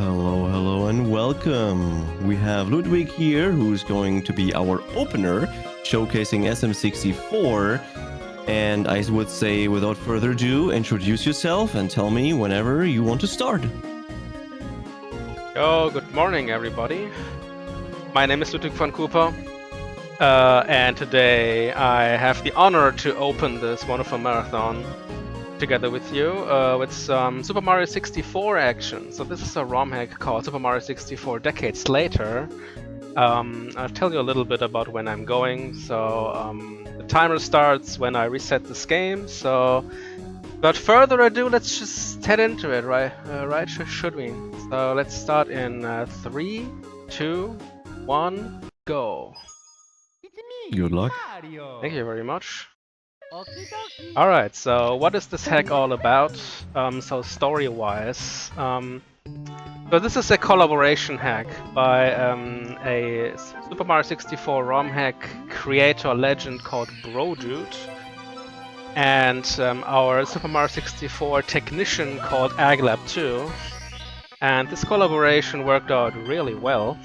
Hello, hello, and welcome. We have Ludwig here, who's going to be our opener, showcasing SM64. And I would say, without further ado, introduce yourself and tell me whenever you want to start. Oh, good morning, everybody. My name is LudwigVonKoopa, and today I have the honor to open this wonderful marathon together with you with some Super Mario 64 action. So this is a ROM hack called Super Mario 64 Decades Later. I'll tell you a little bit about when I'm going. So the timer starts when I reset this game. So without further ado, let's just head into it, right? Should we? So let's start in 3, 2, 1, go. Good luck. Thank you very much. Alright, so what is this hack all about? So story-wise, so this is a collaboration hack by a Super Mario 64 ROM hack creator legend called BroDude and our Super Mario 64 technician called Aglab2. And this collaboration worked out really well.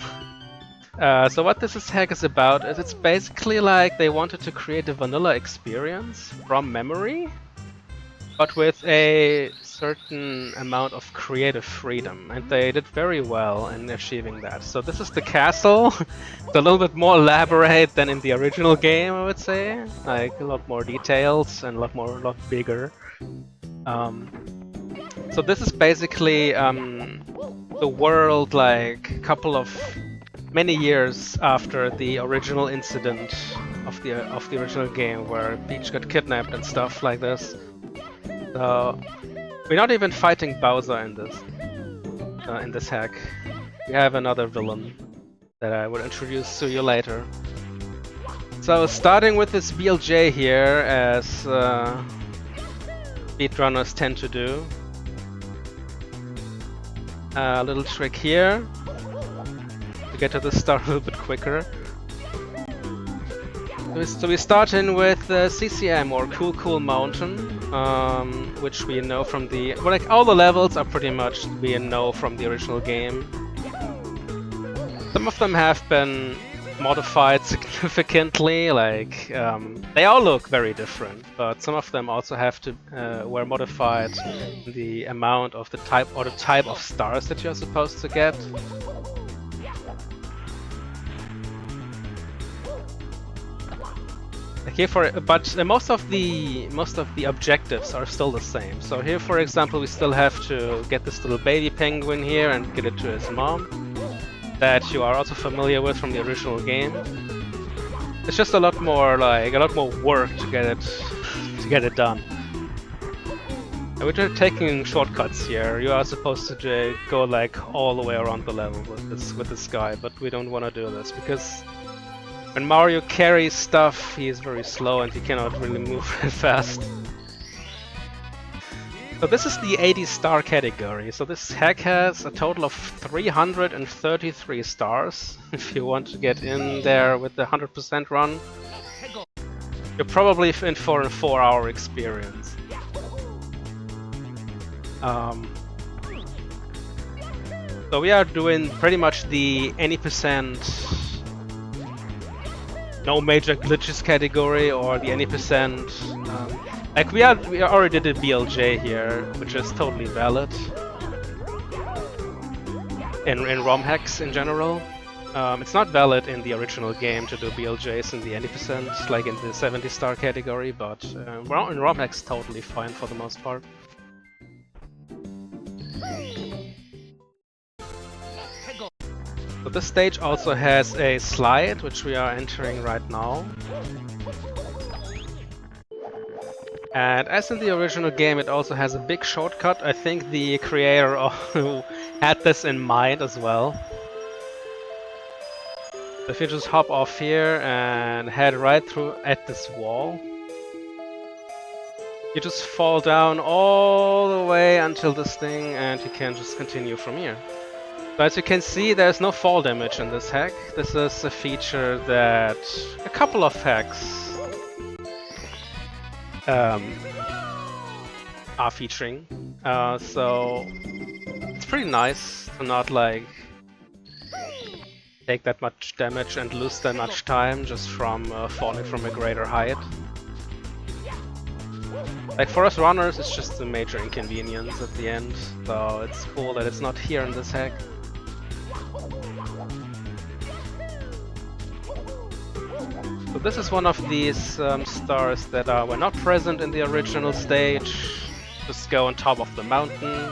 So what this hack is about is it's basically like they wanted to create a vanilla experience from memory, but with a certain amount of creative freedom, and they did very well in achieving that. So this is the castle. It's a little bit more elaborate than in the original game, I would say. Like a lot more details and a lot bigger. So this is basically the world like a couple of many years after the original incident of the original game where Peach got kidnapped and stuff like this. So we're not even fighting Bowser in this hack. We have another villain that I will introduce to you later. So starting with this BLJ here, as speedrunners tend to do. A little trick here to get to the start a little bit quicker. So we start in with CCM, or Cool Mountain, which we know from the... Well, like all the levels are pretty much we know from the original game. Some of them have been modified significantly, like they all look very different, but some of them also have to were modified the amount of the type of stars that you're supposed to get. Here but most of the objectives are still the same. So here, for example, we still have to get this little baby penguin here and get it to his mom, that you are also familiar with from the original game. It's just a lot more work to get it done. And we're just taking shortcuts here. You are supposed to go like all the way around the level with this guy, but we don't want to do this because when Mario carries stuff, he is very slow and he cannot really move very fast. So this is the 80 star category. So this hack has a total of 333 stars. If you want to get in there with the 100% run, you're probably in for a 4-hour experience. So we are doing pretty much the any percent no major glitches category, or the any percent. Like we already did a BLJ here, which is totally valid in ROM hacks in general. It's not valid in the original game to do BLJs in the any percent, like in the 70 star category, but in ROM hacks totally fine for the most part. So this stage also has a slide, which we are entering right now. And as in the original game, it also has a big shortcut. I think the creator had this in mind as well. If you just hop off here and head right through at this wall, you just fall down all the way until this thing, and you can just continue from here. So as you can see, there's no fall damage in this hack. This is a feature that a couple of hacks are featuring. So it's pretty nice to not like take that much damage and lose that much time just from falling from a greater height. Like for us runners, it's just a major inconvenience at the end, so it's cool that it's not here in this hack. So this is one of these stars that were not present in the original stage. Just go on top of the mountain.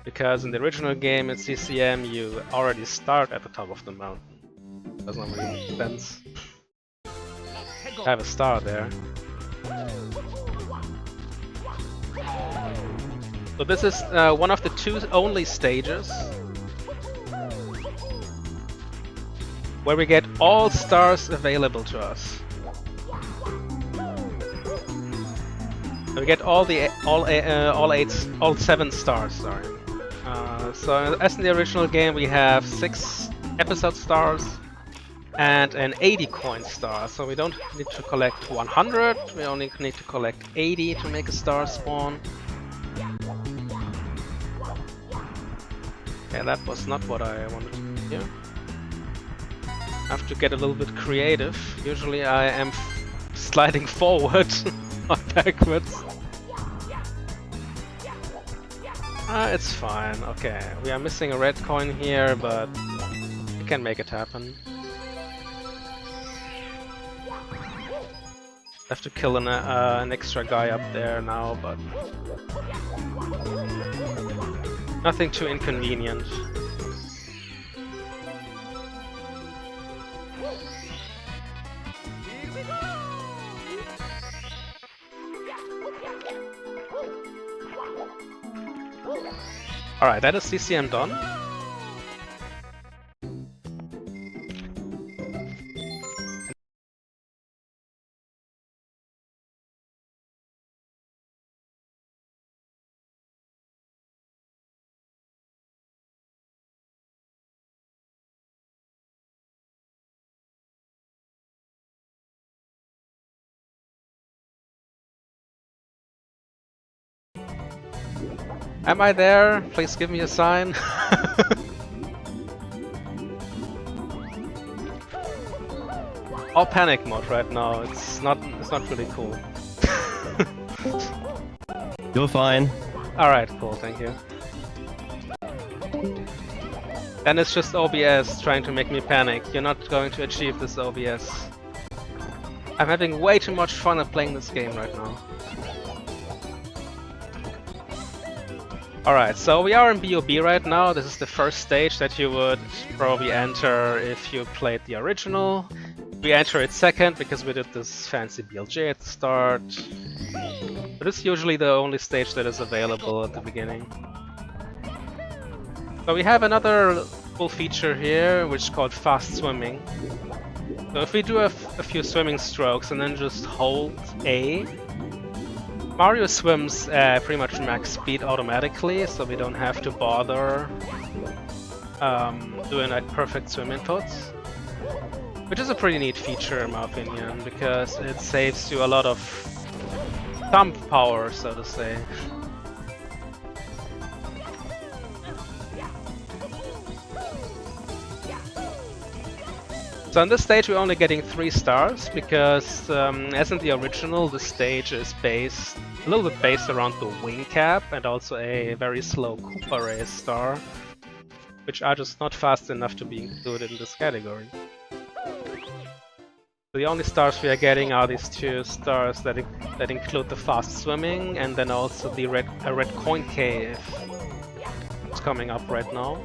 Because in the original game in CCM you already start at the top of the mountain. Doesn't really make sense. I have a star there. So this is one of the two only stages where we get all stars available to us. So we get all 7 stars. Sorry. So as in the original game, we have 6 episode stars and an 80 coin star. So we don't need to collect 100. We only need to collect 80 to make a star spawn. Okay, that was not what I wanted to do here. I have to get a little bit creative. Usually I am sliding forward, not backwards. It's fine. Okay, we are missing a red coin here, but we can make it happen. Have to kill an extra guy up there now, but nothing too inconvenient. Alright, that is CCM done. Am I there? Please give me a sign. All panic mode right now. It's not really cool. You're fine. Alright, cool, thank you. Then it's just OBS trying to make me panic. You're not going to achieve this OBS. I'm having way too much fun at playing this game right now. Alright, so we are in BOB right now. This is the first stage that you would probably enter if you played the original. We enter it second because we did this fancy BLJ at the start. But it's usually the only stage that is available at the beginning. So we have another cool feature here, which is called fast swimming. So if we do a few swimming strokes and then just hold A, Mario swims pretty much max speed automatically, so we don't have to bother doing like perfect swim inputs. Which is a pretty neat feature in my opinion, because it saves you a lot of thumb power, so to say. So on this stage we're only getting 3 stars, because as in the original, the stage is based a little bit based around the wing cap and also a very slow Koopa race star, which are just not fast enough to be included in this category. So the only stars we are getting are these 2 stars that include the fast swimming, and then also the red coin cave. It's coming up right now.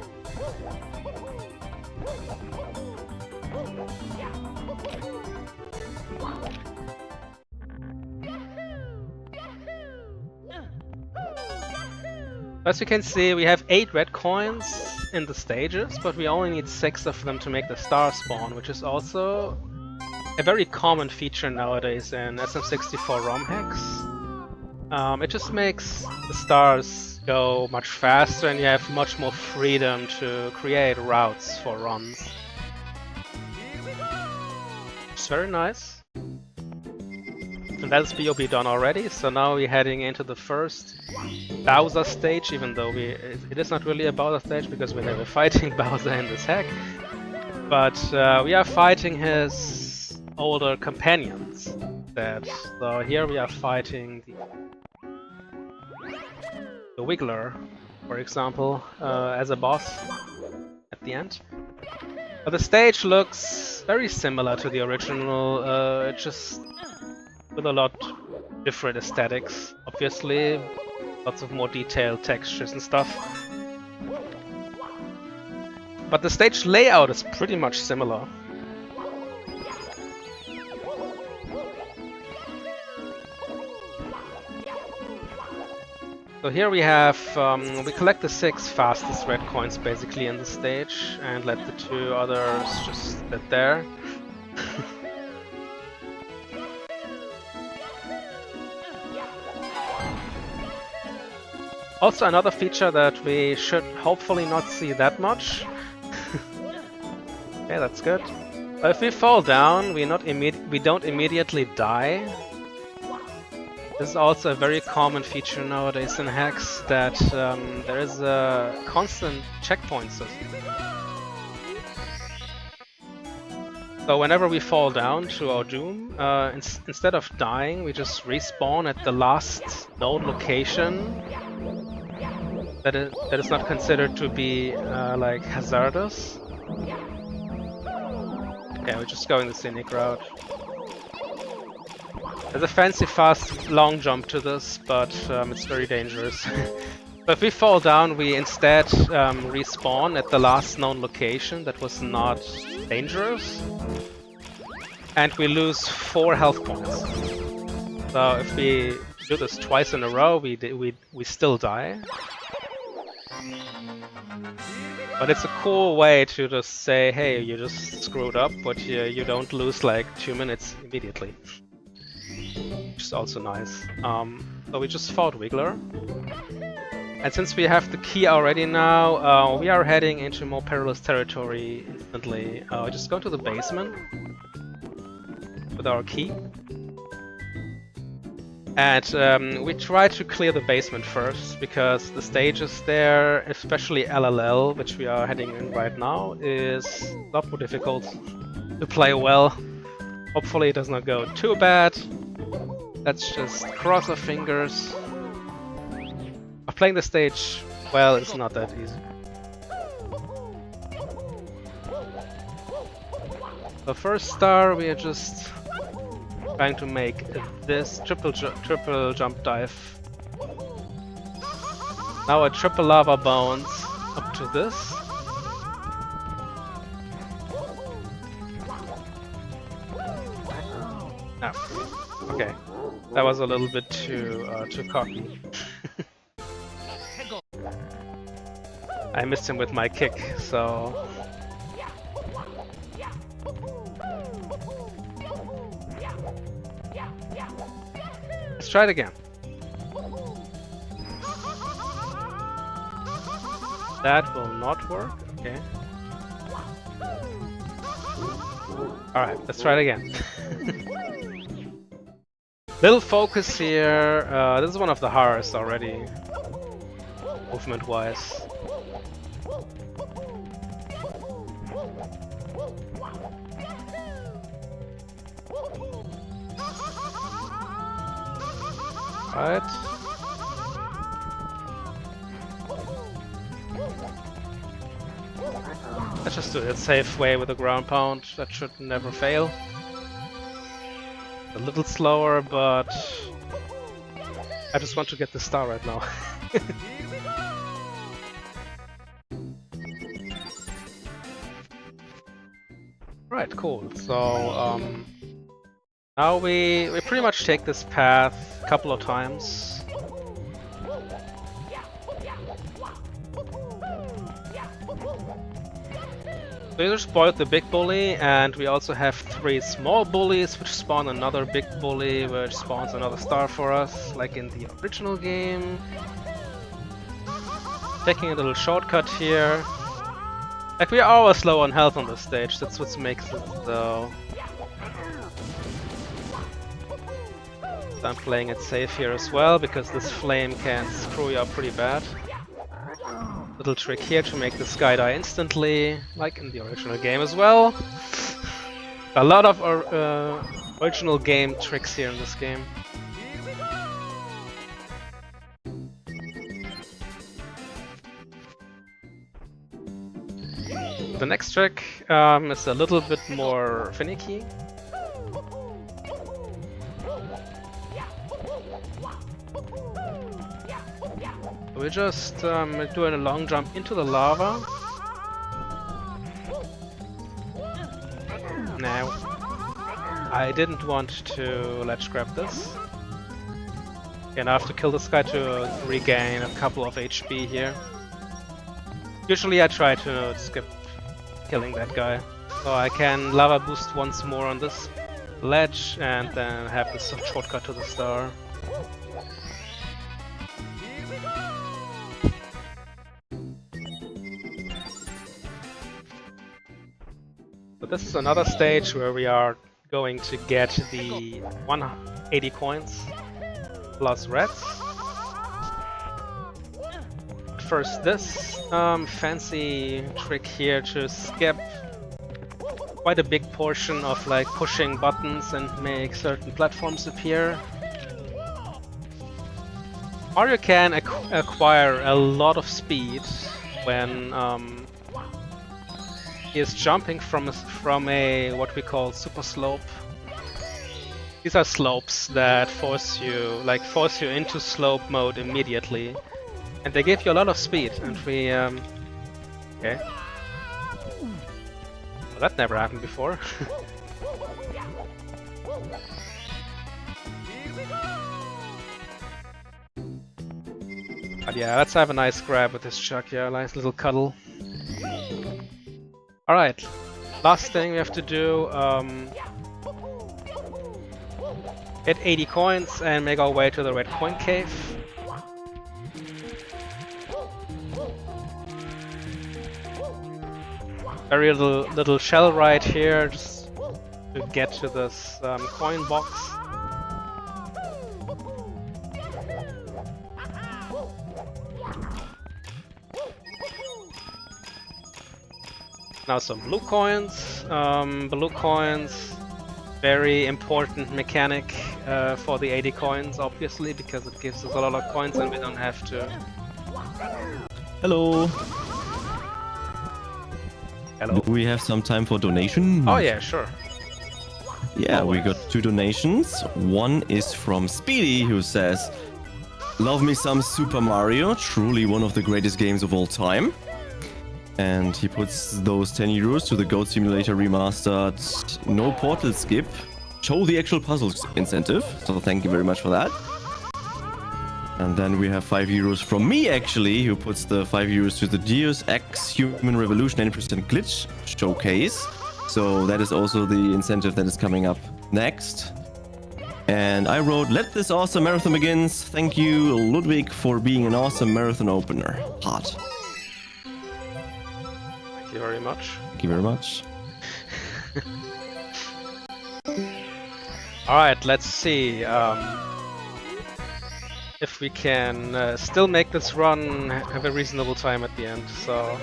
As you can see, we have 8 red coins in the stages, but we only need 6 of them to make the star spawn, which is also a very common feature nowadays in SM64 ROM hacks. It just makes the stars go much faster and you have much more freedom to create routes for runs. It's very nice. And that's POB done already, so now we're heading into the first Bowser stage, even though it is not really a Bowser stage because we're never fighting Bowser in this hack. But we are fighting his older companions. So here we are fighting the Wiggler, for example, as a boss at the end. But the stage looks very similar to the original, it just with a lot different aesthetics, obviously, lots of more detailed textures and stuff. But the stage layout is pretty much similar. So here we have, we collect the 6 fastest red coins basically in the stage and let the 2 others just sit there. Also another feature that we should hopefully not see that much. Okay, that's good. But if we fall down, we don't immediately die. This is also a very common feature nowadays in hacks, that there is a constant checkpoint system. So whenever we fall down to our doom, instead of dying, we just respawn at the last known location that is not considered to be like hazardous. Okay, we're just going the scenic route. There's a fancy fast long jump to this, but it's very dangerous. But if we fall down, we instead respawn at the last known location that was not dangerous. And we lose 4 health points. So if we do this twice in a row, we still die. But it's a cool way to just say, hey, you just screwed up, but you don't lose like 2 minutes immediately. Which is also nice. So we just fought Wiggler. And since we have the key already now, we are heading into more perilous territory instantly. Just go to the basement with our key. And we try to clear the basement first, because the stages there, especially LLL, which we are heading in right now, is a lot more difficult to play well. Hopefully it does not go too bad. Let's just cross our fingers. Playing the stage well is not that easy. The first star, we are just trying to make this triple jump dive. Now a triple lava bounce up to this. Ah, okay, that was a little bit too cocky. I missed him with my kick, so... Let's try it again. That will not work, okay. Alright, let's try it again. Little focus here. This is one of the hardest already, movement-wise. Alright. Let's just do it safe way with a ground pound. That should never fail. A little slower, but I just want to get the star right now. Right, cool. So now we pretty much take this path a couple of times. We just spoiled the big bully, and we also have 3 small bullies which spawn another big bully which spawns another star for us, like in the original game. Taking a little shortcut here. Like, we are always low on health on this stage, that's what makes it so... I'm playing it safe here as well, because this flame can screw you up pretty bad. Little trick here to make this guy die instantly, like in the original game as well. A lot of original game tricks here in this game. The next trick is a little bit more finicky. We're just doing a long jump into the lava. Now, I didn't want to ledge grab this. And I have to kill this guy to regain a couple of HP here. Usually I try to skip killing that guy. So I can lava boost once more on this ledge and then have this shortcut to the star. But this is another stage where we are going to get the 180 coins plus reds. First, this fancy trick here to skip quite a big portion of like pushing buttons and make certain platforms appear. Mario can acquire a lot of speed when he is jumping from a what we call super slope. These are slopes that force you into slope mode immediately, and they give you a lot of speed. And we okay, well, that never happened before. But yeah, let's have a nice grab with this chuck. Yeah, nice little cuddle. Alright, last thing we have to do, get 80 coins and make our way to the red coin cave. Very little shell ride here just to get to this coin box. Now some blue coins. Blue coins, very important mechanic for the 80 coins, obviously, because it gives us a lot of coins and we don't have to. Hello. Hello. Do we have some time for donation? Oh yeah, sure. Yeah, we got 2 donations. One is from Speedy, who says, "Love me some Super Mario, truly one of the greatest games of all time." And he puts those 10 euros to the Goat Simulator Remastered No Portal Skip. Show the actual puzzles incentive. So thank you very much for that. And then we have 5 euros from me, actually, who puts the 5 euros to the Deus Ex Human Revolution 90% Glitch Showcase. So that is also the incentive that is coming up next. And I wrote, "Let this awesome marathon begins. Thank you, Ludwig, for being an awesome marathon opener. Heart." Thank you very much. Thank you very much. Alright, let's see if we can still make this run have a reasonable time at the end. So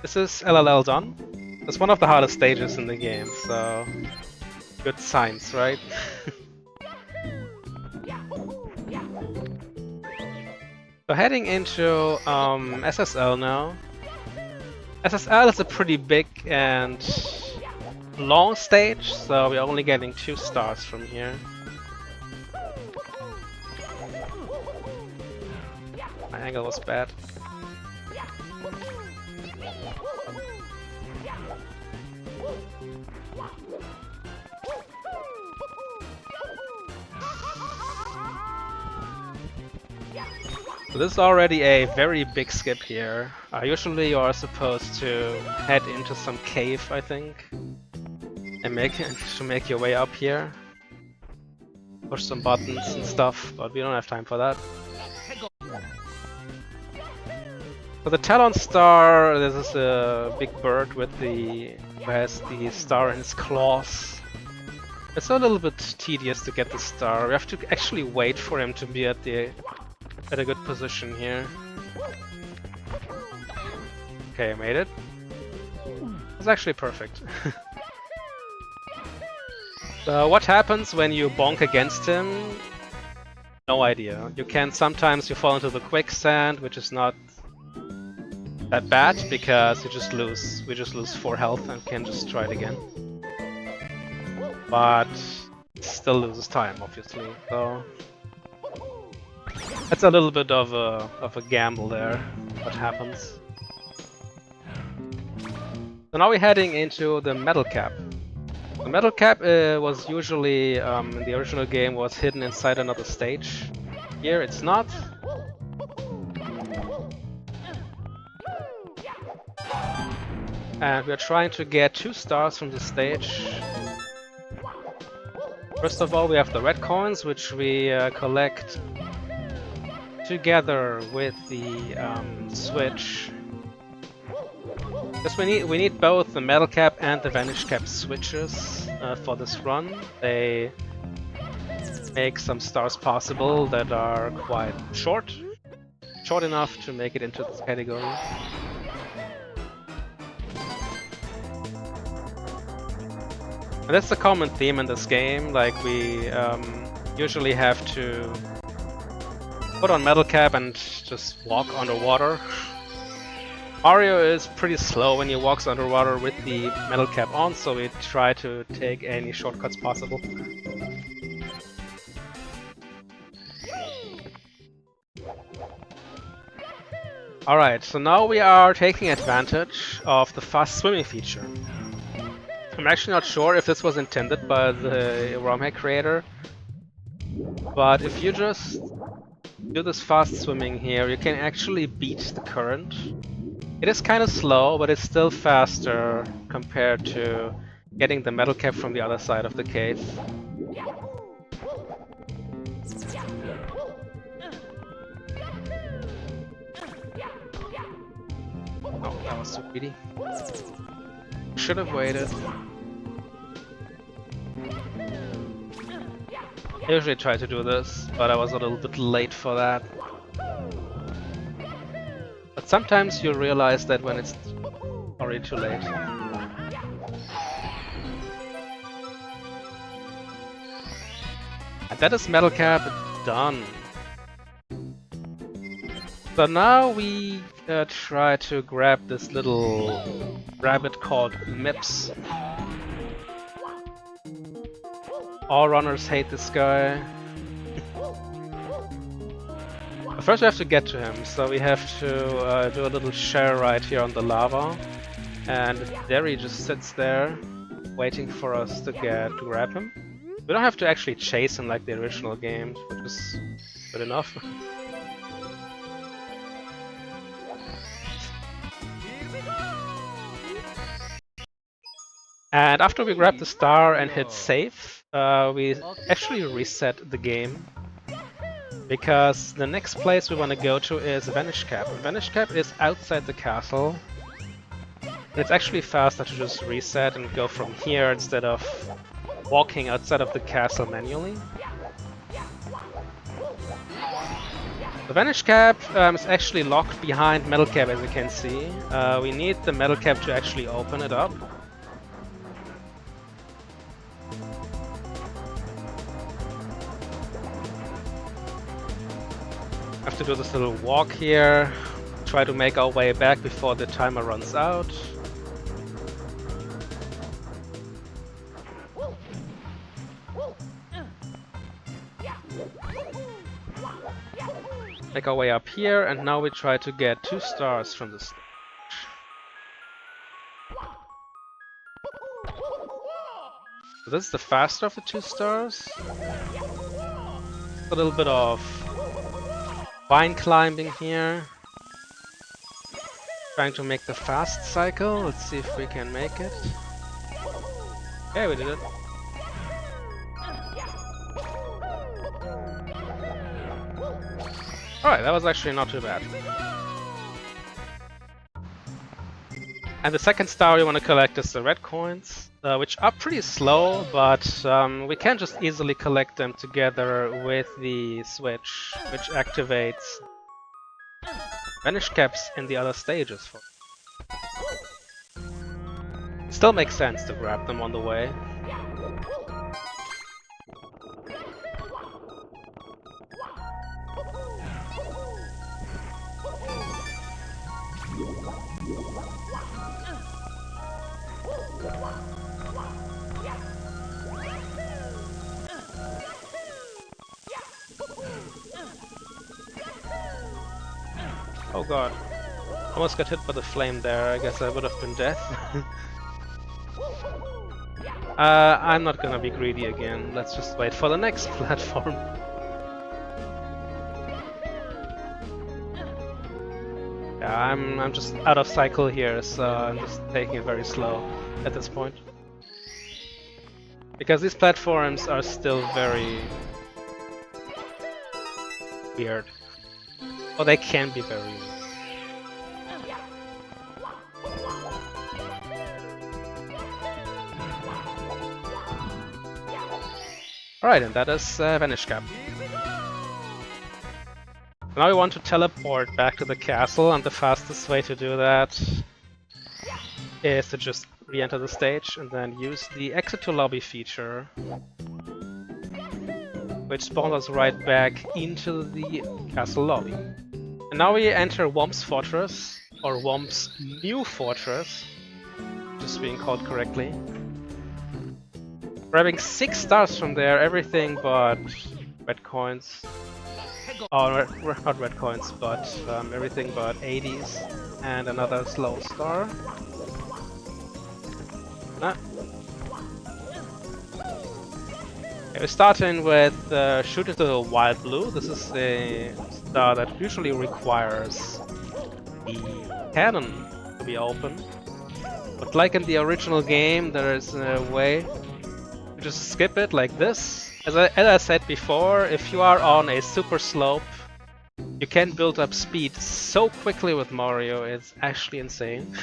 this is LLL done. It's one of the hardest stages in the game, so good signs, right? So heading into SSL now. SSL is a pretty big and long stage, so we're only getting 2 stars from here. My angle was bad. So this is already a very big skip here. Usually you are supposed to head into some cave, I think, and make your way up here. Push some buttons and stuff, but we don't have time for that. For the Talon Star, this is a big bird with who has the star in his claws. It's a little bit tedious to get the star. We have to actually wait for him to be at a good position here. Okay, I made it. It's actually perfect. So what happens when you bonk against him? No idea. Sometimes you fall into the quicksand, which is not that bad because we just lose 4 health and can just try it again. But it still loses time, obviously. So that's a little bit of a gamble there. What happens? So now we're heading into the metal cap. The metal cap was usually in the original game was hidden inside another stage. Here it's not. And we're trying to get 2 stars from this stage. First of all, we have the red coins, which we collect together with the switch. Because we need both the metal cap and the vanish cap switches for this run. They make some stars possible that are quite short enough to make it into this category. And that's a common theme in this game, like we usually have to put on metal cap and just walk underwater. Mario is pretty slow when he walks underwater with the metal cap on, so we try to take any shortcuts possible. Alright, so now we are taking advantage of the fast swimming feature. I'm actually not sure if this was intended by the ROM hack creator, but if you just do this fast swimming here, you can actually beat the current. It is kind of slow, but it's still faster compared to getting the metal cap from the other side of the cave. Oh, that was too greedy. Should have waited. I usually try to do this, but I was a little bit late for that. But sometimes you realize that when it's already too late. And that is metal cap done. So now we try to grab this little rabbit called Mips. All runners hate this guy. But first we have to get to him, so we have to do a little share ride here on the lava. And there he just sits there, waiting for us to grab him. We don't have to actually chase him like the original games, which is good enough. And after we grab the star and hit save, we actually reset the game. Because the next place we want to go to is Vanish Cap. Vanish Cap is outside the castle. It's actually faster to just reset and go from here instead of walking outside of the castle manually. The Vanish Cap is actually locked behind Metal Cap, as you can see. We need the Metal Cap to actually open it up. Have to do this little walk here, try to make our way back before the timer runs out. Make our way up here, and now we try to get 2 stars from this stage. So this is the faster of the 2 stars. A little bit of vine climbing here. Trying to make the fast cycle. Let's see if we can make it. Okay, we did it. Alright, that was actually not too bad. And the second star we want to collect is the red coins. which are pretty slow, but we can just easily collect them together with the switch, which activates vanish caps in the other stages. Still makes sense to grab them on the way. Oh god. Almost got hit by the flame there. I guess I would have been dead. I'm not gonna be greedy again. Let's just wait for the next platform. Yeah, I'm just out of cycle here, so I'm just taking it very slow at this point. Because these platforms are still very weird. Or they can be very weird. Alright, and that is Vanish Cap. Now we want to teleport back to the castle, and the fastest way to do that is to just re-enter the stage and then use the exit to lobby feature, which spawns us right back into the castle lobby. And now we enter Womp's Fortress, or Womp's new fortress, which is being called correctly. Grabbing 6 stars from there, everything but red coins. Oh, not red coins, but everything but 80s. And another slow star. Okay, we're starting with Shoot into the Wild Blue. This is a star that usually requires the cannon to be open. But like in the original game, there is a way just skip it like this. As I said before, if you are on a super slope, you can build up speed so quickly with Mario, it's actually insane.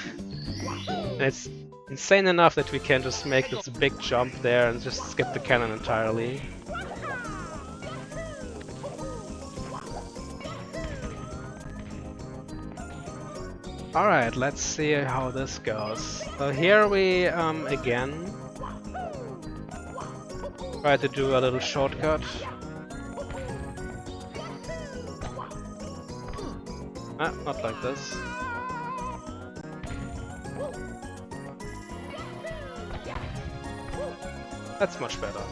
And it's insane enough that we can just make this big jump there and just skip the cannon entirely. Alright, let's see how this goes. So here we again try to do a little shortcut. Not like this. That's much better.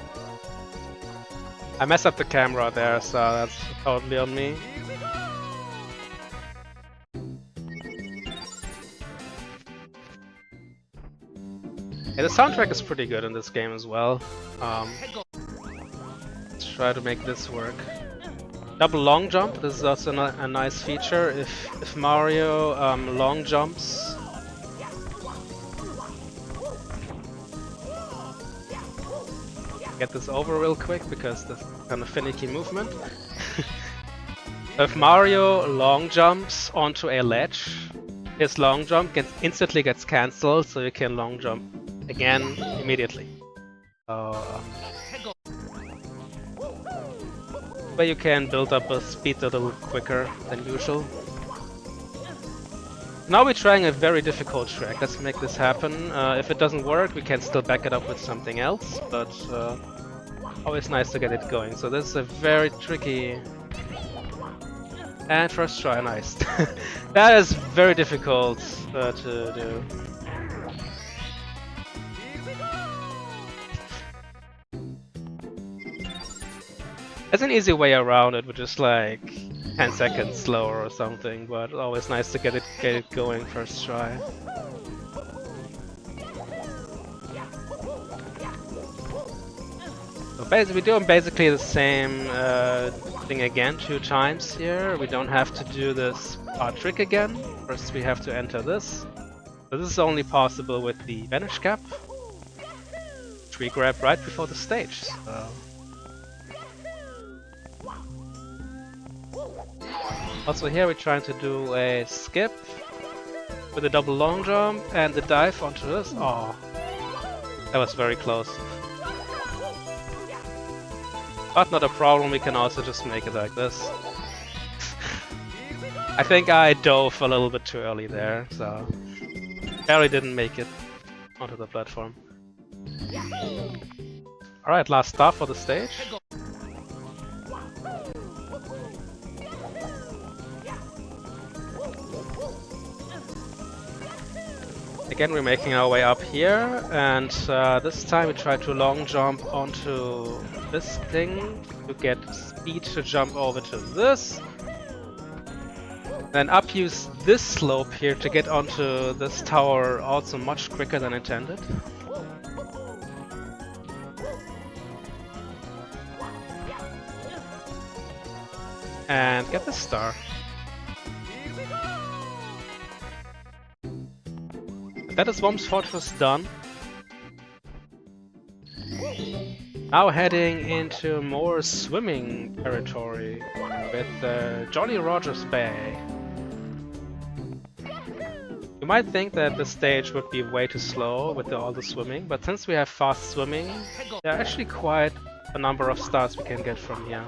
I messed up the camera there, so that's totally on me. Yeah, the soundtrack is pretty good in this game as well. Let's try to make this work. Double long jump, this is also a nice feature. If Mario long jumps, get this over real quick because that's kind of finicky movement. If Mario long jumps onto a ledge, his long jump instantly gets cancelled, so you can long jump again immediately. But you can build up a speed a little quicker than usual. Now we're trying a very difficult track. Let's make this happen. If it doesn't work, we can still back it up with something else, but always nice to get it going. So this is a very tricky... And first try, nice. That is very difficult to do. There's an easy way around it, which is like 10 seconds slower or something, but always nice to get it going first try. So basically, we're doing basically the same thing again 2 times here. We don't have to do this trick again. First we have to enter this. So this is only possible with the Vanish Cap, which we grab right before the stage. So. Also here we're trying to do a skip with a double long jump and the dive onto this. Oh, That was very close. But not a problem, we can also just make it like this. I think I dove a little bit too early there, so barely didn't make it onto the platform. Alright, last star for the stage. Again, we're making our way up here, and this time we try to long jump onto this thing to get speed to jump over to this. Then up use this slope here to get onto this tower also much quicker than intended. And get the star. That is Worm's Fortress done. Now heading into more swimming territory with Jolly Roger's Bay. You might think that the stage would be way too slow with all the swimming, but since we have fast swimming, there are actually quite a number of stars we can get from here.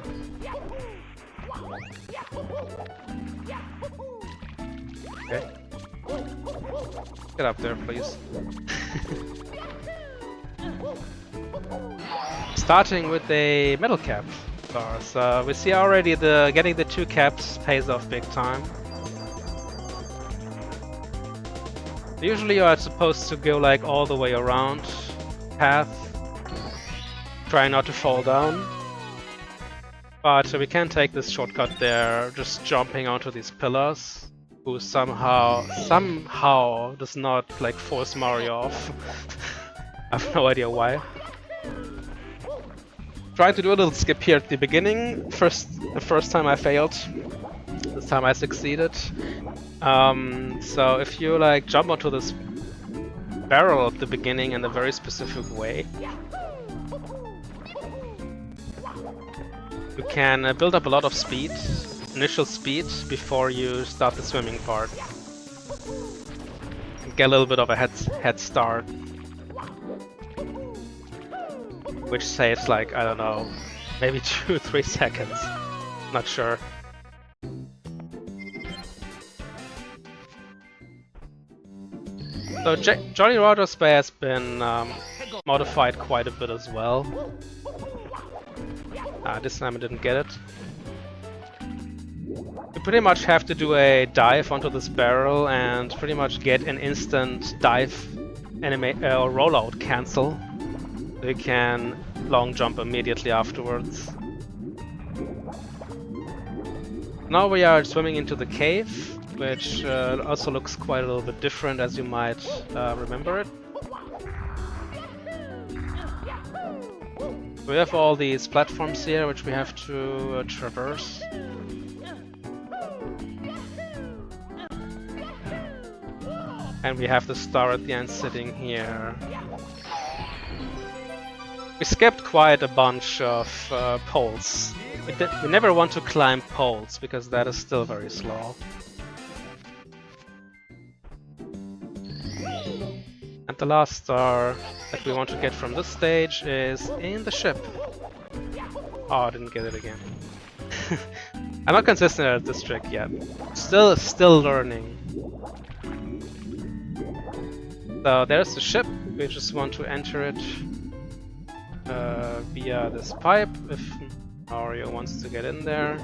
Okay. Get up there, please. Starting with a metal cap star. So we see already getting the 2 caps pays off big time. Usually you are supposed to go like all the way around path, try not to fall down. But we can take this shortcut there, just jumping onto these pillars, who somehow does not like force Mario off. I have no idea why. Trying to do a little skip here at the beginning. The first time I failed. This time I succeeded. So if you like jump onto this barrel at the beginning in a very specific way, you can build up a lot of speed, initial speed, before you start the swimming part. And get a little bit of a head start. Which saves like, I don't know, maybe 2-3 seconds. Not sure. So Jolly Roger's Bay has been modified quite a bit as well. This time I didn't get it. You pretty much have to do a dive onto this barrel and pretty much get an instant dive or rollout cancel. So you can long jump immediately afterwards. Now we are swimming into the cave, which also looks quite a little bit different as you might remember it. We have all these platforms here which we have to traverse. And we have the star at the end sitting here. We skipped quite a bunch of poles. We never want to climb poles because that is still very slow. And the last star that we want to get from this stage is in the ship. Oh, I didn't get it again. I'm not consistent at this trick yet. Still learning. So there's the ship. We just want to enter it via this pipe if Mario wants to get in there.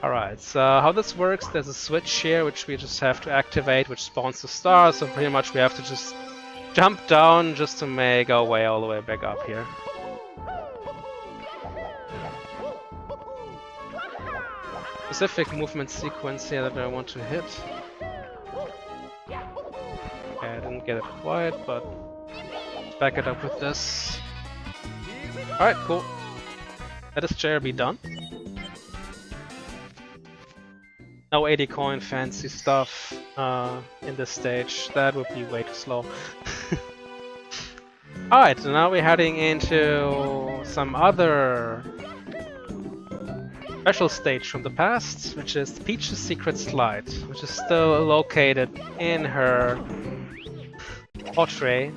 Alright, so how this works, there's a switch here which we just have to activate, which spawns the star, so pretty much we have to just jump down just to make our way all the way back up here. Specific movement sequence here that I want to hit. Okay, I didn't get it quite, but let's back it up with this. Alright, cool. Let this chair be done. No 80 coin fancy stuff in this stage, that would be way too slow. Alright, so now we're heading into some other special stage from the past, which is Peach's Secret Slide, which is still located in her portrait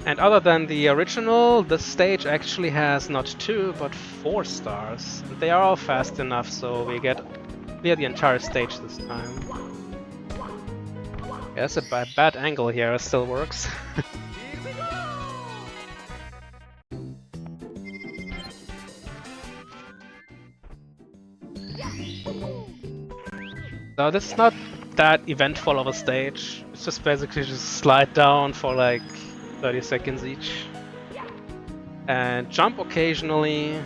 And other than the original, this stage actually has not 2, but 4 stars. And they are all fast enough, so we get clear the entire stage this time. Yeah, that's a bad angle here, it still works. So this is not that eventful of a stage. It's just basically just slide down for like 30 seconds each. And jump occasionally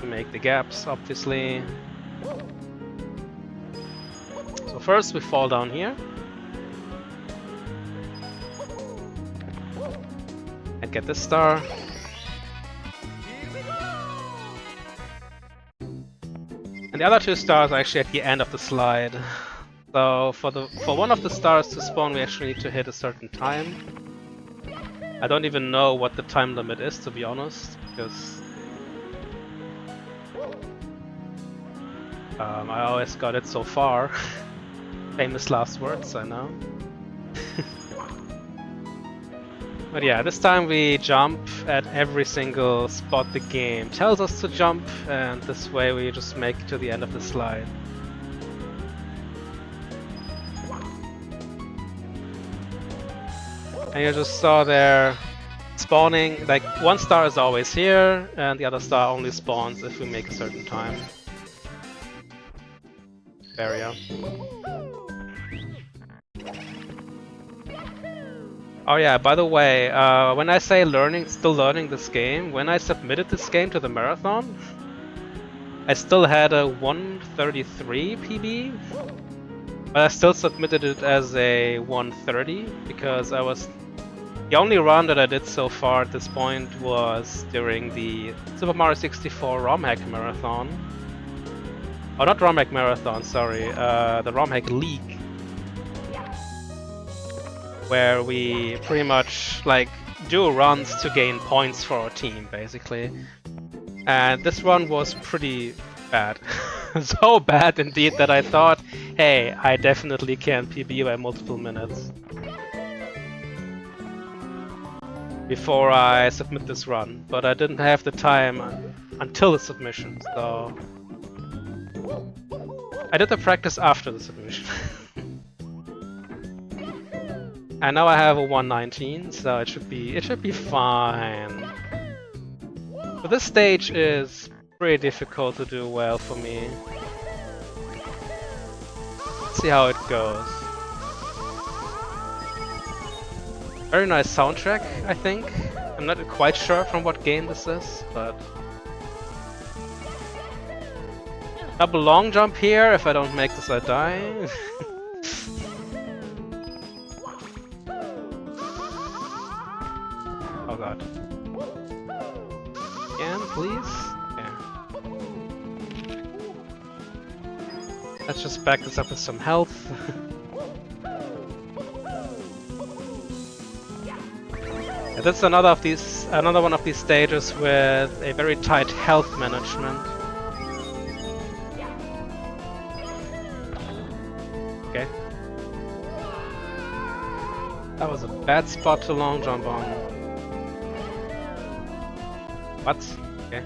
to make the gaps, obviously. So first we fall down here. And get this star. And the other 2 stars are actually at the end of the slide. So for one of the stars to spawn, we actually need to hit a certain time. I don't even know what the time limit is, to be honest, because I always got it so far. Famous last words, I know. But yeah, this time we jump at every single spot the game tells us to jump, and this way we just make it to the end of the slide. And you just saw there spawning, like one star is always here, and the other star only spawns if we make a certain time. Barrier. Oh yeah, by the way, when I say still learning this game, when I submitted this game to the marathon, I still had a 1:33 PB, but I still submitted it as a 1:30 because the only run that I did so far at this point was during the Super Mario 64 ROM hack marathon. Oh, not ROM hack marathon, sorry, the ROM hack league. Where we pretty much like do runs to gain points for our team, basically. And this run was pretty bad. So bad indeed that I thought, hey, I definitely can PB by multiple minutes before I submit this run. But I didn't have the time until the submission, so I did the practice after the submission. And now I have a 119, so it should be fine. But this stage is pretty difficult to do well for me. Let's see how it goes. Very nice soundtrack, I think. I'm not quite sure from what game this is, but double long jump here. If I don't make this, I die. Oh god. Again, please? Yeah. Let's just back this up with some health. And that's another one of these stages with a very tight health management. Okay. That was a bad spot to long jump on. What? Okay.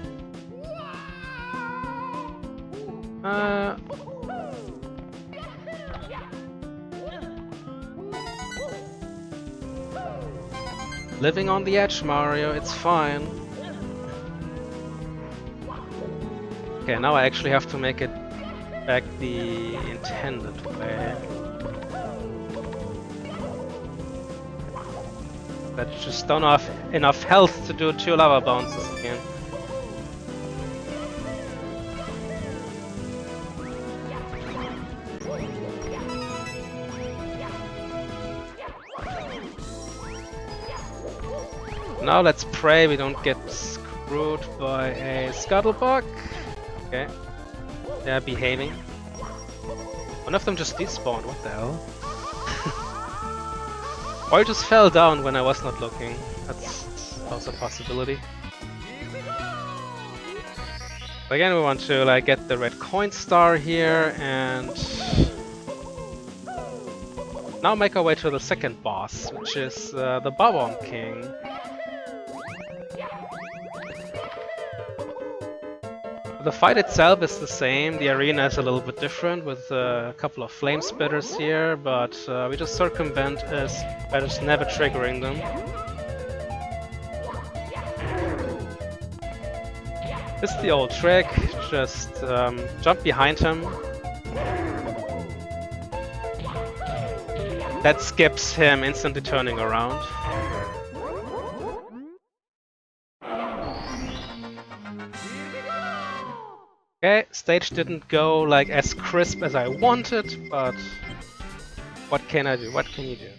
Living on the edge, Mario, it's fine. Okay, now I actually have to make it back the intended way. But just don't have enough health to do 2 lava bounces again. Now let's pray we don't get screwed by a scuttlebug. Okay. They're behaving. One of them just despawned, what the hell? Or it just fell down when I was not looking. That's also a possibility. But again, we want to like get the red coin star here and now make our way to the second boss, which is the Bob-omb King. the fight itself is the same. The arena is a little bit different with a couple of flame spitters here, but we just circumvent as by just never triggering them. It's the old trick, just jump behind him. That skips him instantly turning around. Okay, stage didn't go like as crisp as I wanted, but what can I do? What can you do?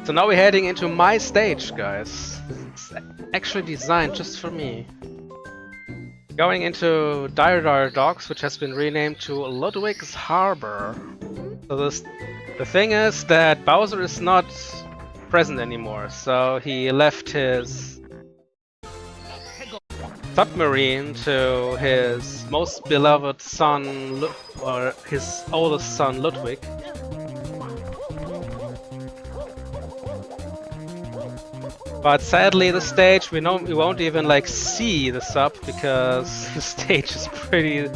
So now we're heading into my stage, guys. It's actually designed just for me. Going into Dire Docks, which has been renamed to Ludwig's Harbor. So the thing is that Bowser is not present anymore, so he left his submarine to his most beloved son, or his oldest son, Ludwig. But sadly, the stage we won't even like see the sub because the stage is pretty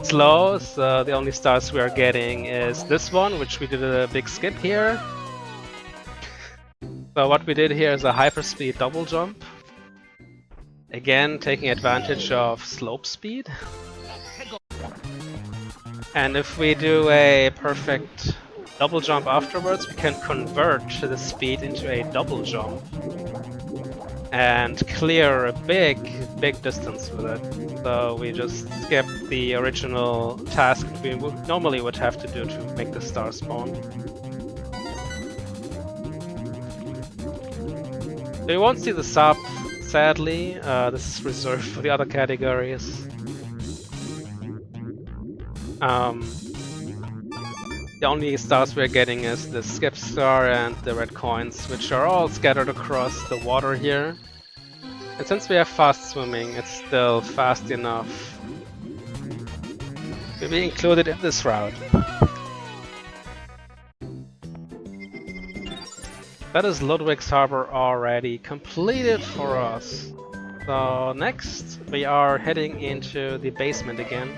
slow. So the only stars we are getting is this one, which we did a big skip here. So what we did here is a hyperspeed double jump. Again, taking advantage of slope speed. And if we do a perfect double jump afterwards, we can convert the speed into a double jump and clear a big distance with it. So we just skip the original task we normally would have to do to make the star spawn. So you won't see the sub, sadly. This is reserved for the other categories. The only stars we're getting is the skip star and the red coins, which are all scattered across the water here. And since we have fast swimming, it's still fast enough to be included in this route. That is Ludwig's Harbor already completed for us. So next we are heading into the basement again.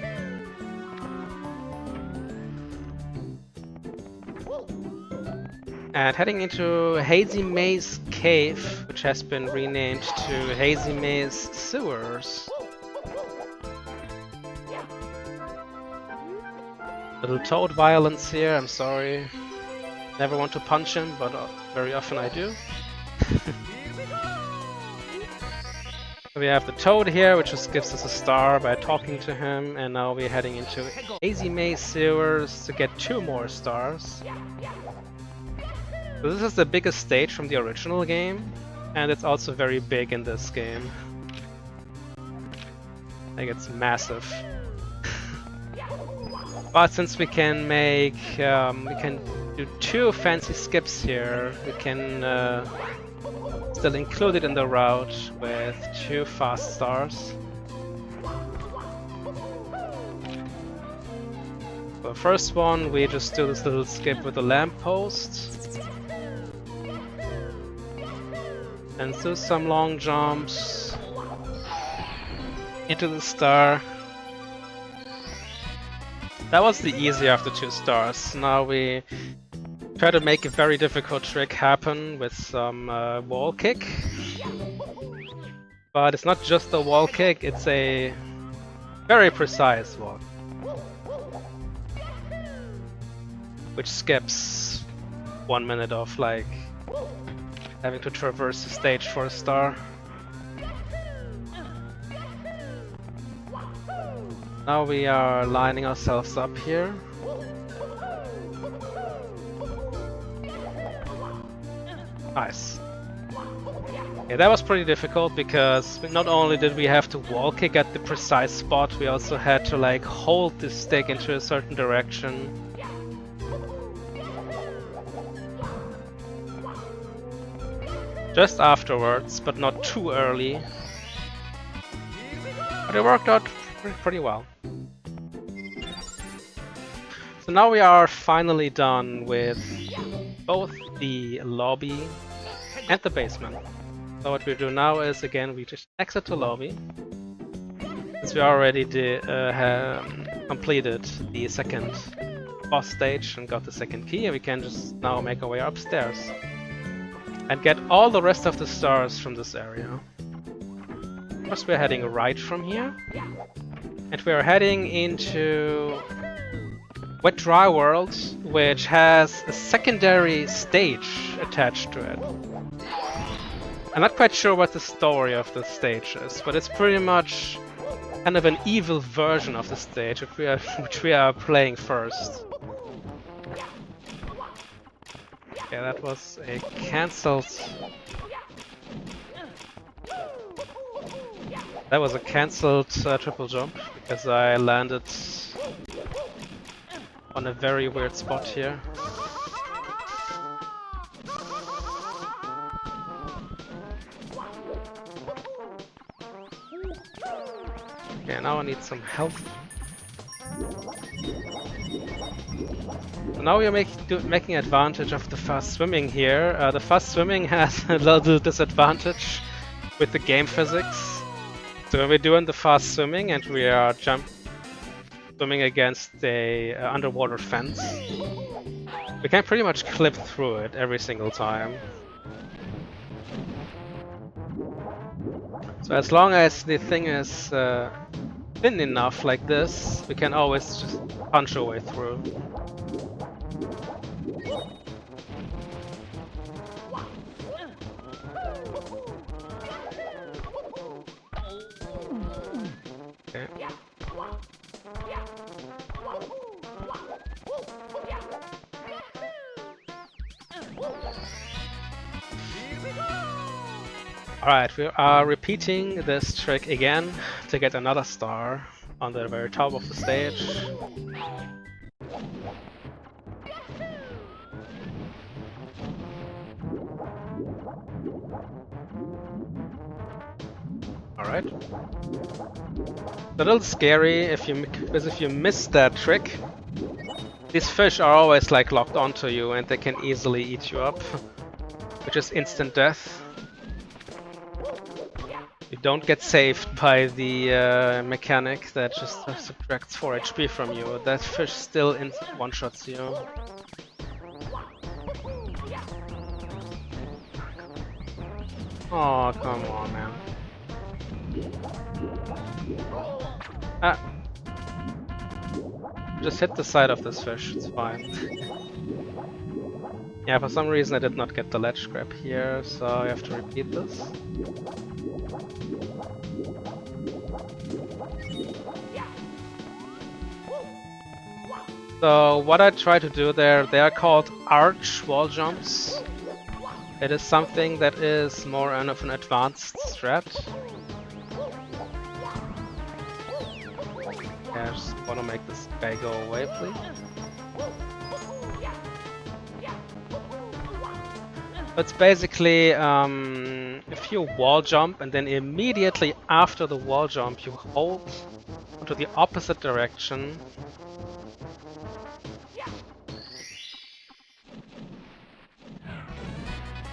And heading into Hazy Maze Cave, which has been renamed to Hazy Maze Sewers. Little toad violence here, I'm sorry. Never want to punch him, but very often I do. We have the toad here, which just gives us a star by talking to him, and now we're heading into Hazy Maze Sewers to get 2 more stars. So this is the biggest stage from the original game, and it's also very big in this game. Like, it's massive. But since we can make, we can do 2 fancy skips here, we can still include it in the route with 2 fast stars. So the first one, we just do this little skip with the lamppost. And do some long jumps into the star. That was the easier of the 2 stars. Now we try to make a very difficult trick happen with some wall kick. But it's not just a wall kick, it's a very precise one. Which skips 1 minute of like having to traverse the stage for a star. Now we are lining ourselves up here. Nice. Yeah, that was pretty difficult because not only did we have to wall kick at the precise spot, we also had to like hold the stick into a certain direction. Just afterwards, but not too early. But it worked out pretty well. So now we are finally done with both the lobby and the basement. So what we do now is, again, we just exit the lobby. Since we already completed the second boss stage and got the second key, we can just now make our way upstairs and get all the rest of the stars from this area. First we're heading right from here, and we're heading into Wet Dry World, which has a secondary stage attached to it. I'm not quite sure what the story of the stage is, but it's pretty much kind of an evil version of the stage which we are playing first. Okay, that was a cancelled... That was a cancelled triple jump, because I landed on a very weird spot here. Okay, now I need some health. So now we are making advantage of the fast swimming here. The fast swimming has a little disadvantage with the game physics. So when we're doing the fast swimming and we are swimming against a underwater fence, we can pretty much clip through it every single time. So as long as the thing is thin enough like this, we can always just punch our way through. Okay. Alright, we are repeating this trick again to get another star on the very top of the stage. Alright. It's a little scary because if you miss that trick, these fish are always like locked onto you and they can easily eat you up, which is instant death. You don't get saved by the mechanic that just subtracts 4 HP from you. That fish still one-shots you. Oh, come on, man. Ah. Just hit the side of this fish, it's fine. Yeah, for some reason I did not get the ledge grab here, so I have to repeat this. So what I try to do there, they are called arch wall jumps. It is something that is more of an advanced strat. Yeah, I just want to make this guy go away, please. It's basically if you wall jump and then immediately after the wall jump you hold to the opposite direction.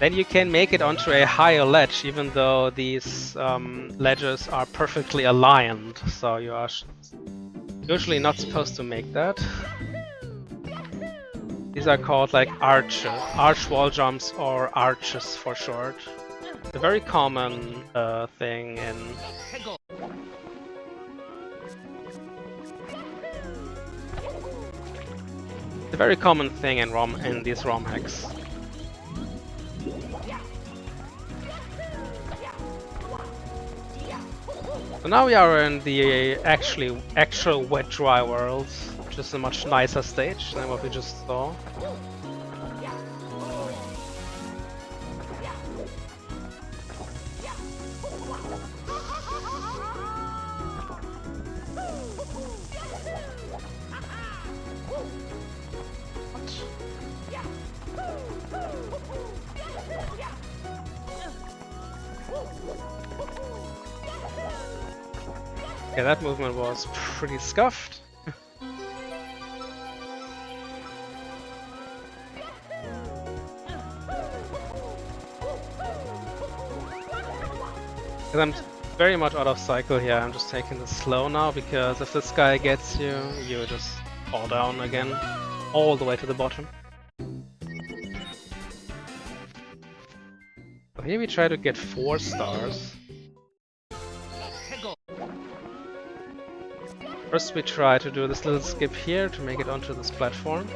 Then you can make it onto a higher ledge, even though these ledges are perfectly aligned. So you are usually not supposed to make that. These are called like arch wall jumps, or arches for short. It's a very common thing in... It's a very common thing in these ROM hacks. So now we are in the actual wet dry world, which is a much nicer stage than what we just saw. Yeah, that movement was pretty scuffed. Because I'm very much out of cycle here. I'm just taking this slow now, because if this guy gets you, you just fall down again, all the way to the bottom. So here we try to get 4 stars. First we try to do this little skip here to make it onto this platform.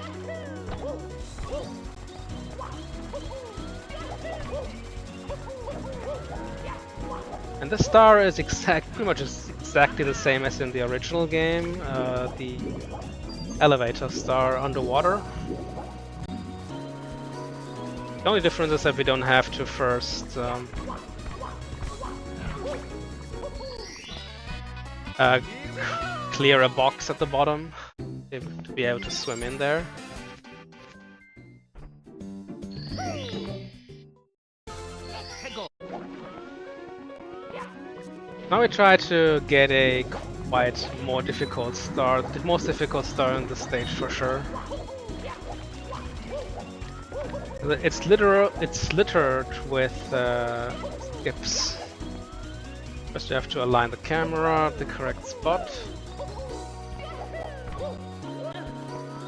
And the star is pretty much exactly the same as in the original game, the elevator star underwater. The only difference is that we don't have to first clear a box at the bottom to be able to swim in there. Now we try to get a quite more difficult star, the most difficult star in the stage for sure. It's littered with skips. First you have to align the camera at the correct spot.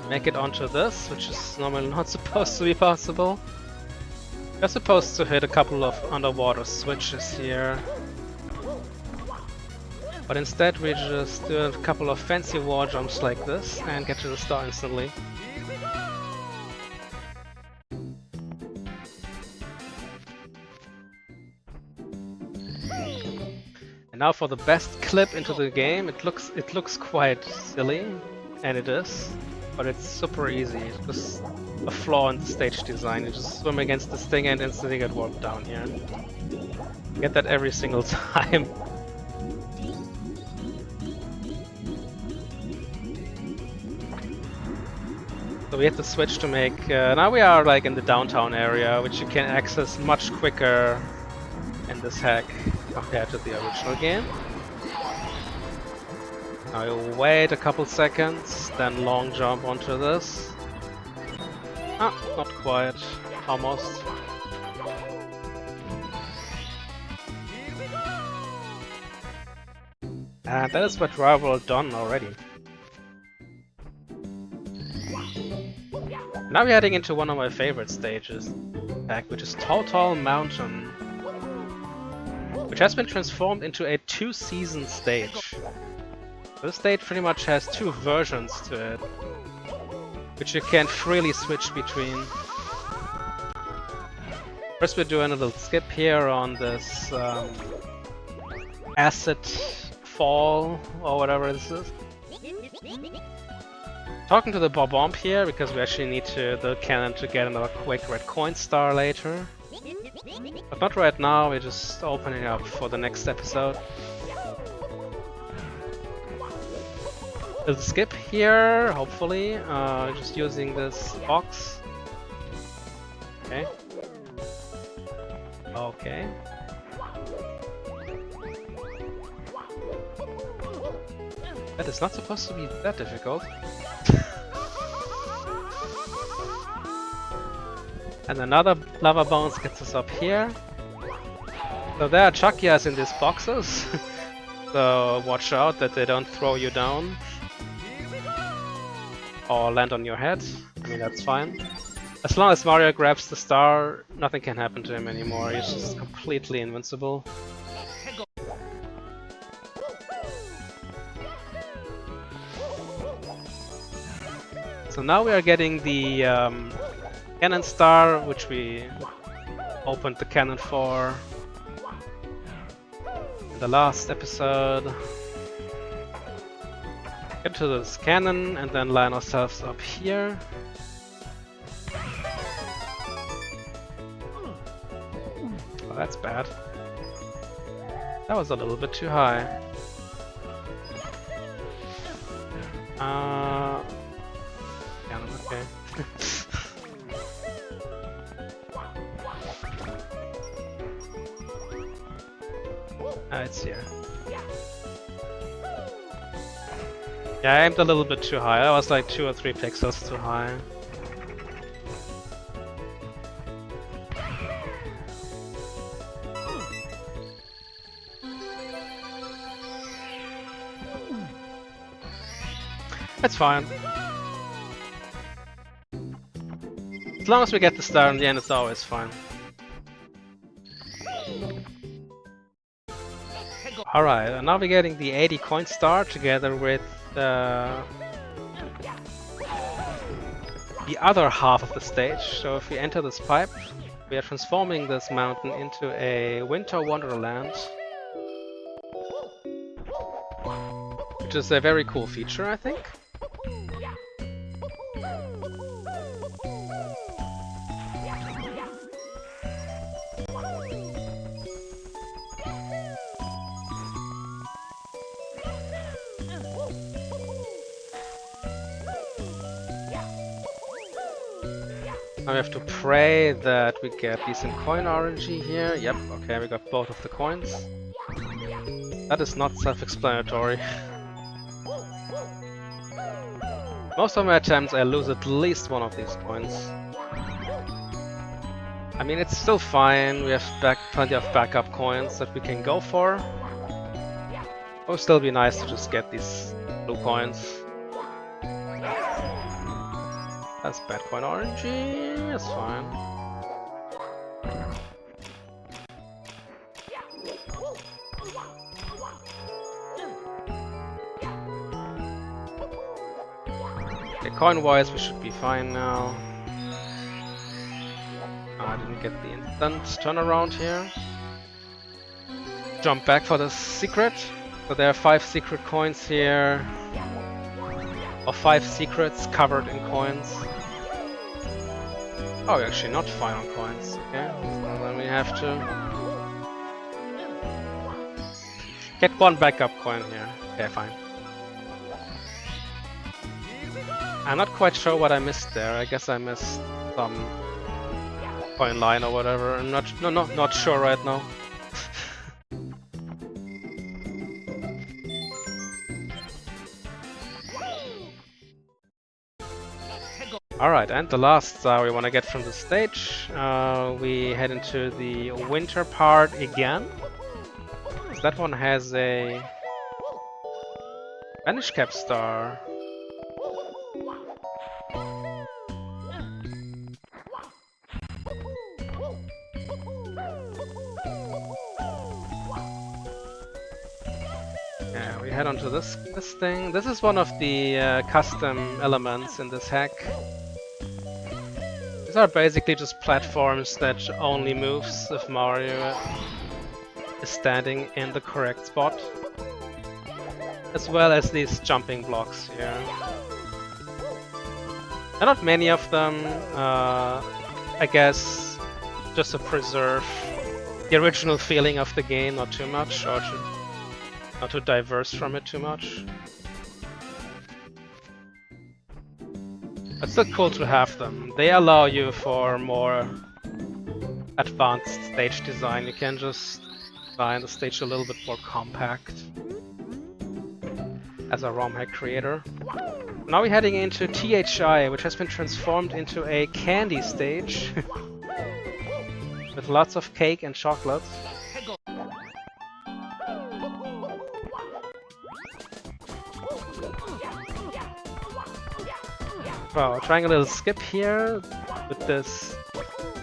Make it onto this, which is normally not supposed to be possible. You're supposed to hit a couple of underwater switches here. But instead we just do a couple of fancy wall jumps like this and get to the star instantly. And now for the best clip into the game. It looks quite silly, and it is, but it's super easy. It's just a flaw in the stage design. You just swim against this thing and instantly get warped down here. Get that every single time. So we have to switch to make... now we are like in the downtown area, which you can access much quicker in this hack compared to the original game. Now you wait a couple seconds, then long jump onto this. Ah, not quite. Almost. And that is what Rival done already. Now we're heading into one of my favorite stages, which is Total Mountain, which has been transformed into a 2-season stage. This stage pretty much has 2 versions to it, which you can freely switch between. First we're doing a little skip here on this acid fall, or whatever this is. Talking to the Bob-omb here, because we actually need the cannon to get another quick red coin star later. But not right now, we're just opening up for the next episode. There's a skip here, hopefully, just using this box. Okay. Okay. That is not supposed to be that difficult. And another lava bounce gets us up here. So there are Chakyas in these boxes. So watch out that they don't throw you down. Or land on your head. I mean, that's fine. As long as Mario grabs the star, nothing can happen to him anymore. He's just completely invincible. So now we are getting the cannon star, which we opened the cannon for in the last episode. Get to this cannon and then line ourselves up here. Oh, that's bad. That was a little bit too high. Cannon, okay. It's here. Yeah, I aimed a little bit too high. That was like 2 or 3 pixels too high. That's fine. As long as we get the star in the end, it's always fine. Alright, and now we're getting the 80 coin star together with the other half of the stage. So if we enter this pipe, we are transforming this mountain into a winter wonderland, which is a very cool feature, I think. Now we have to pray that we get decent coin RNG here. Yep, okay, we got both of the coins. That is not self-explanatory. Most of my attempts I lose at least one of these coins. I mean, it's still fine, we have plenty of backup coins that we can go for. It would still be nice to just get these blue coins. That's bad coin RNG, that's fine. Okay, coin-wise we should be fine now. I didn't get the instant turnaround here. Jump back for the secret. So there are 5 secret coins here. Or 5 secrets covered in coins. Oh, we're actually not fine on coins. Okay, so then we have to get 1 backup coin here. Okay, fine. I'm not quite sure what I missed there. I guess I missed some coin line or whatever. I'm not sure right now. Alright, and the last star we want to get from the stage, we head into the winter part again. So that one has a Vanish Cap star. Yeah, we head onto this thing. This is one of the custom elements in this hack. These are basically just platforms that only moves if Mario is standing in the correct spot. As well as these jumping blocks here. There are not many of them, I guess just to preserve the original feeling of the game, not too much, or not to diverse from it too much. It's still cool to have them. They allow you for more advanced stage design. You can just design the stage a little bit more compact as a ROM hack creator. Now we're heading into THI, which has been transformed into a candy stage with lots of cake and chocolates. Well, trying a little skip here with this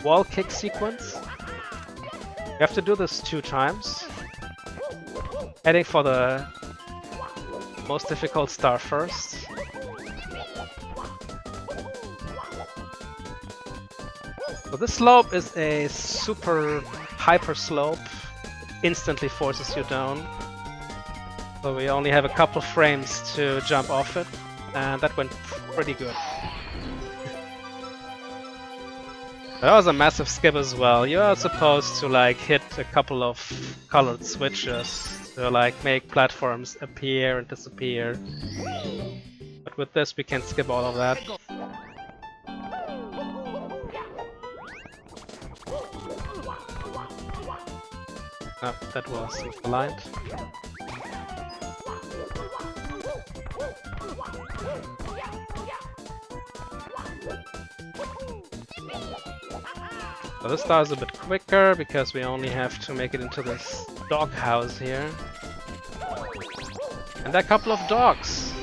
wall kick sequence. You have to do this 2 times. Heading for the most difficult star first. So this slope is a super hyper slope. Instantly forces you down. So we only have a couple frames to jump off it. And that went pretty good. That was a massive skip as well. You are supposed to like hit a couple of colored switches to like make platforms appear and disappear. But with this we can skip all of that. Oh, that was misaligned. So this star is a bit quicker because we only have to make it into this dog house here. And there are a couple of dogs.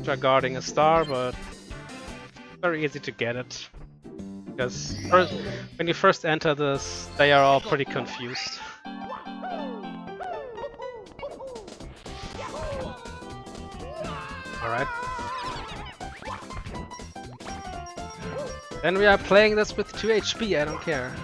which are guarding a star, but very easy to get it. Because first, when you first enter this, they are all pretty confused. Alright. Then we are playing this with 2 HP, I don't care.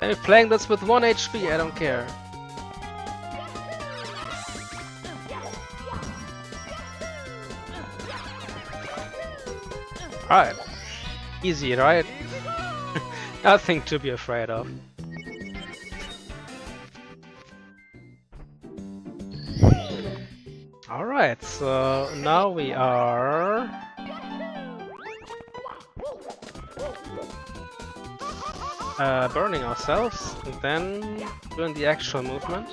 And we're playing this with 1 HP, I don't care. Alright. Easy, right? Nothing to be afraid of. Alright, so now we are... burning ourselves, and then doing the actual movement.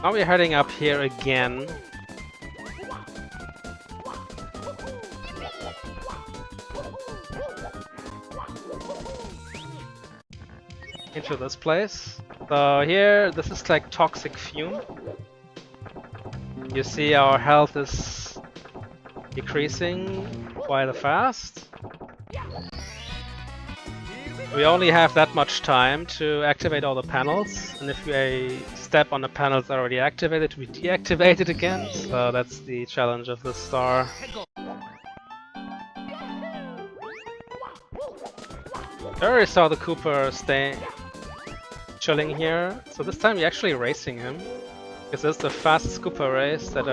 Now we're heading up here again. Into this place. So here, this is like toxic fume. You see our health is decreasing quite fast. We only have that much time to activate all the panels, and if we step on the panels already activated, we deactivate it again. So that's the challenge of this star. I already saw the Koopa stay chilling here, so this time we're actually racing him. Because this is the fastest Koopa race that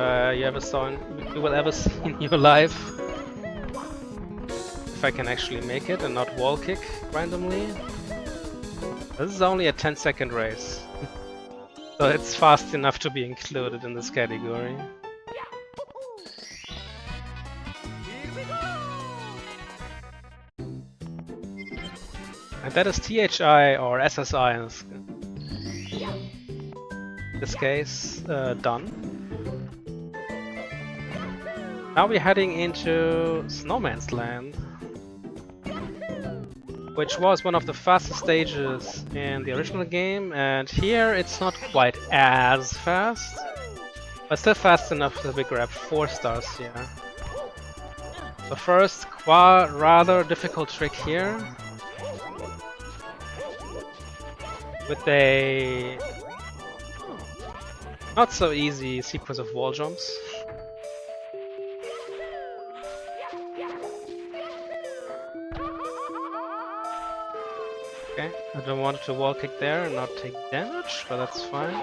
you will ever see in your life. If I can actually make it and not wall kick randomly. This is only a 10-second race. So it's fast enough to be included in this category. And that is THI or SSI in this case, done. Now we're heading into Snowman's Land, which was one of the fastest stages in the original game, and here it's not quite as fast, but still fast enough that we grab 4 stars here. The first rather difficult trick here, with a not so easy sequence of wall jumps. Okay, I don't want to wall kick there and not take damage, but that's fine.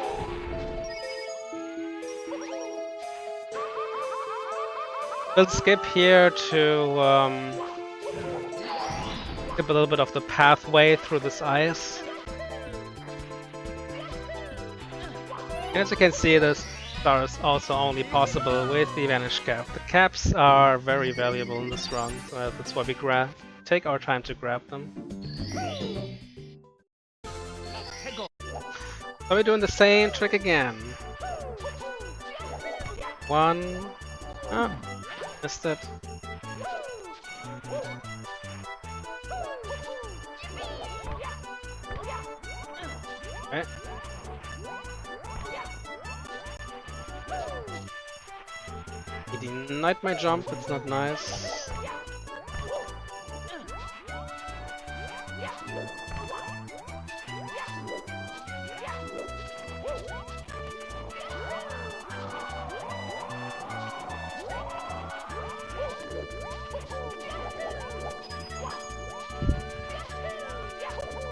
We'll skip here to skip a little bit of the pathway through this ice. As you can see, this star is also only possible with the vanish cap. The caps are very valuable in this run, so that's why we take our time to grab them. So we're doing the same trick again. 1. Ah, missed it. Okay. He denied my jump, it's not nice.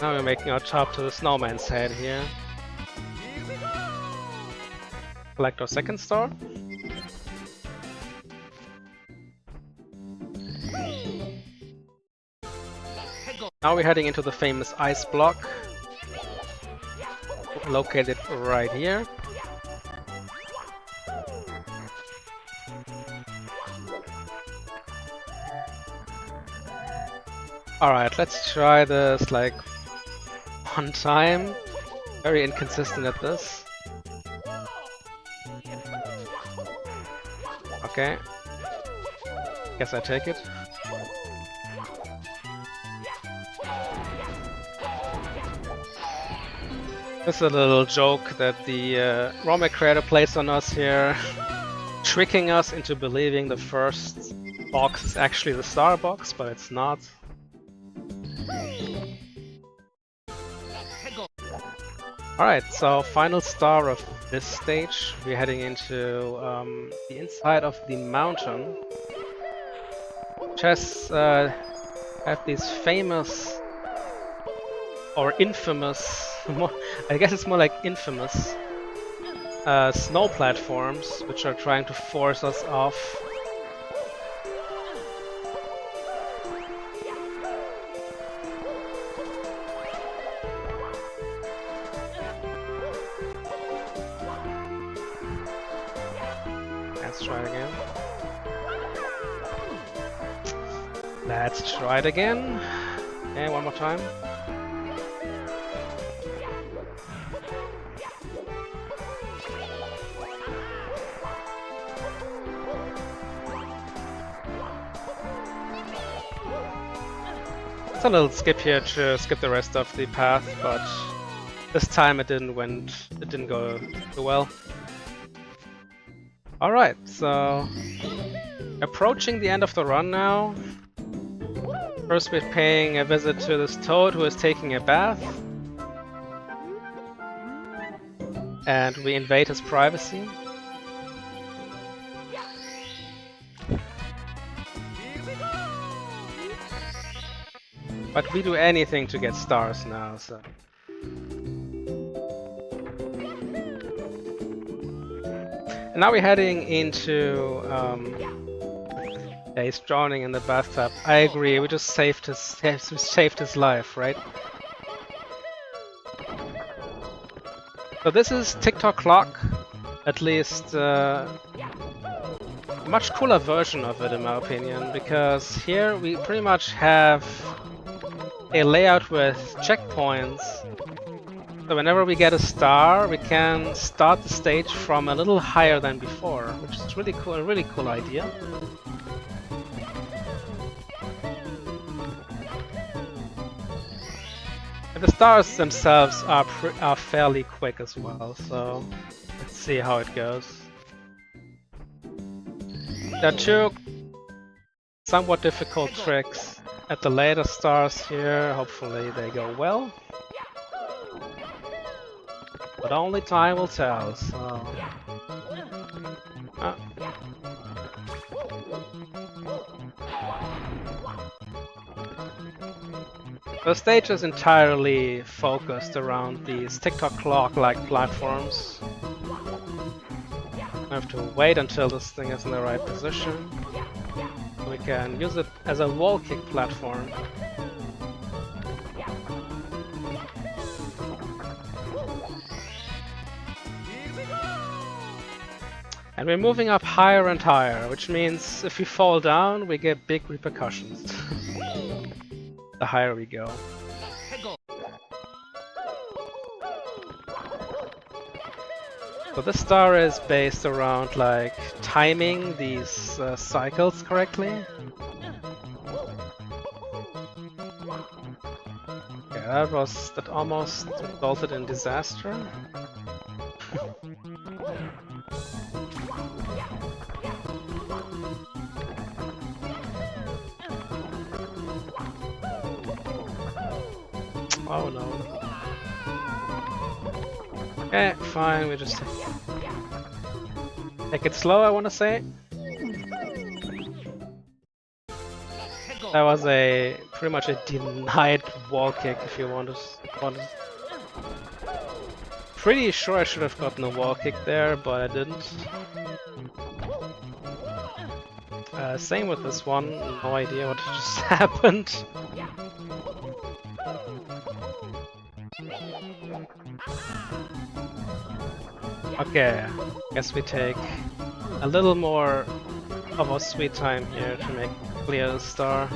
Now we're making our chop to the snowman's head here. Collect our second star. Now we're heading into the famous ice block, located right here. Alright, let's try this like one time. Very inconsistent at this. Okay. Guess I take it. This is a little joke that the ROM creator plays on us here, tricking us into believing the first box is actually the star box, but it's not. Alright, so final star of this stage. We're heading into the inside of the mountain, which has have these famous or infamous, I guess it's more like infamous, snow platforms, which are trying to force us off. Let's try it again. Let's try it again. Okay, one more time. It's a little skip here to skip the rest of the path, but this time it didn't go too well. Alright, so approaching the end of the run now. First we're paying a visit to this toad who is taking a bath. And we invade his privacy. But we do anything to get stars now, so... And now we're heading into... yeah, he's drowning in the bathtub. I agree, we just saved his life, right? So this is TikTok Clock, at least a much cooler version of it in my opinion, because here we pretty much have a layout with checkpoints. So whenever we get a star, we can start the stage from a little higher than before, which is really cool, a really cool idea. And the stars themselves are fairly quick as well, so let's see how it goes. There are two somewhat difficult tricks at the later stars here. Hopefully they go well. But only time will tell, so... The stage is entirely focused around these TikTok Clock-like platforms. I have to wait until this thing is in the right position. We can use it as a wall kick platform. And we're moving up higher and higher, which means if we fall down, we get big repercussions. The higher we go. So this star is based around like timing these cycles correctly. Yeah, that almost resulted in disaster. Oh no. Okay, fine, we just take it slow, I wanna say. That was pretty much a denied wall kick if you wanted. Pretty sure I should have gotten a wall kick there, but I didn't. Same with this one, no idea what just happened. Okay, guess we take a little more of our sweet time here to make clear the star.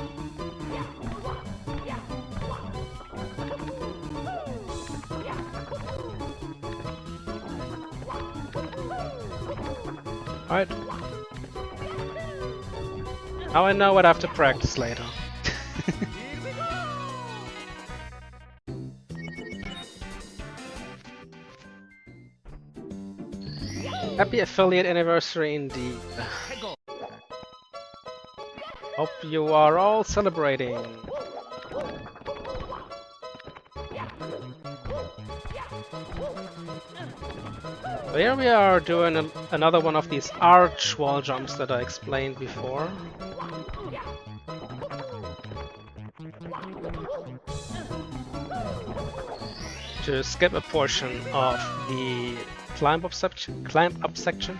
Alright. Now I know what I have to practice later. Happy affiliate anniversary indeed. Hope you are all celebrating. So here we are doing another one of these arch wall jumps that I explained before. To skip a portion of the climb up section.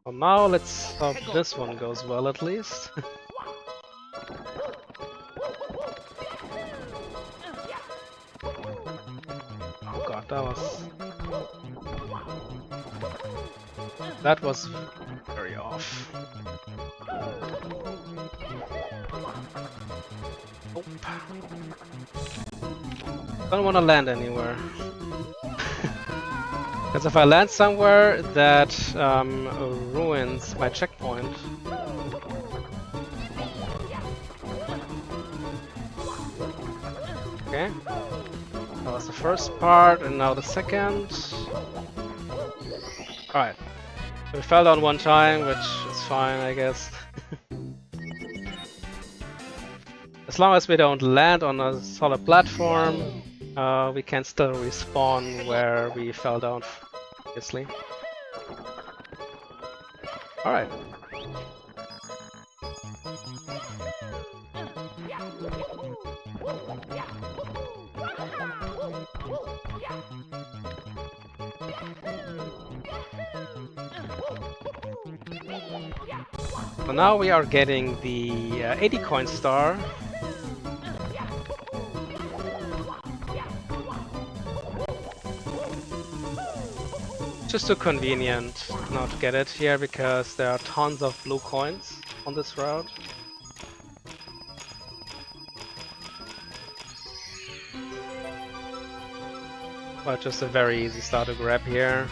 Well, now let's hope this one goes well at least. Oh god, that was very off. Nope. Don't want to land anywhere. Because if I land somewhere that ruins my checkpoint. Okay. That was the first part, and now the second. Alright. We fell down one time, which is fine, I guess. As long as we don't land on a solid platform, we can still respawn where we fell down previously. Alright. So now we are getting the 80 coin star. Just too convenient not to get it here because there are tons of blue coins on this route. But just a very easy star to grab here.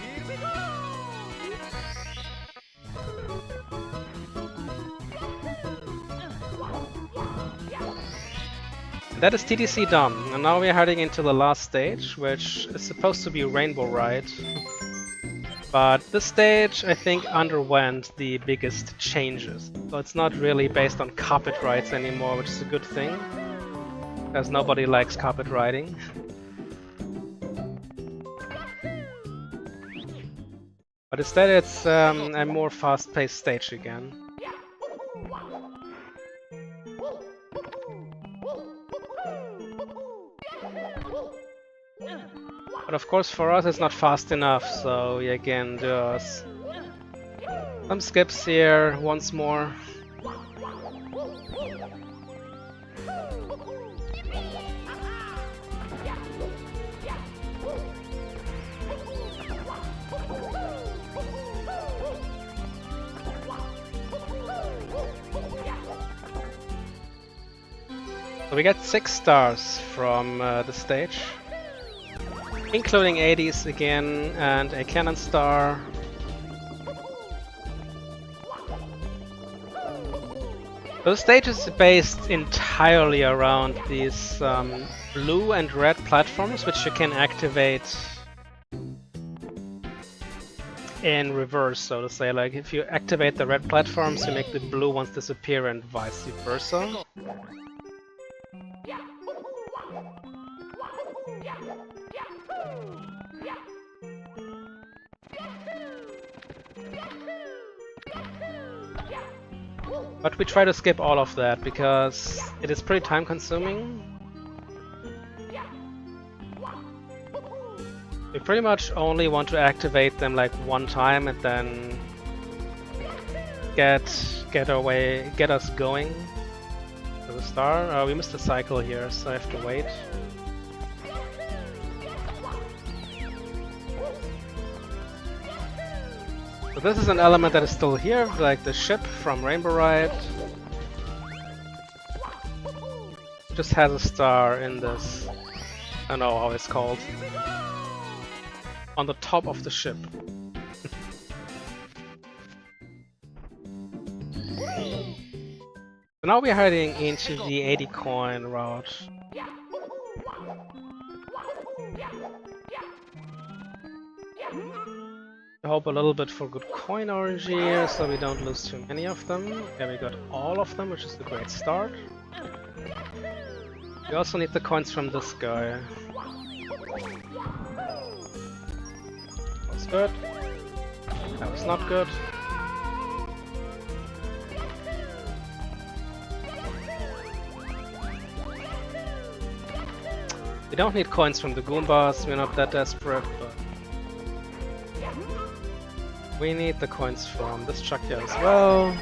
That is TTC done, and now we are heading into the last stage, which is supposed to be Rainbow Ride. But this stage, I think, underwent the biggest changes. So it's not really based on carpet rides anymore, which is a good thing, because nobody likes carpet riding. But instead it's a more fast-paced stage again. But of course for us it's not fast enough, so we again do some skips here once more. So we get 6 stars from the stage, including 80s again and a cannon star. So the stage is based entirely around these blue and red platforms, which you can activate in reverse, so to say. Like if you activate the red platforms, you make the blue ones disappear and vice versa. But we try to skip all of that because it is pretty time consuming. We pretty much only want to activate them like one time and then get us going to the star. We missed a cycle here, so I have to wait. So this is an element that is still here, like the ship from Rainbow Ride. Just has a star in this. I don't know how it's called. on the top of the ship. So now we're heading into the 80 coin route. I hope a little bit for good coin orange here, so we don't lose too many of them. Okay, we got all of them, which is a great start. We also need the coins from this guy. That's good. That was not good. We don't need coins from the Goombas, we're not that desperate, but we need the coins from this truck here as well.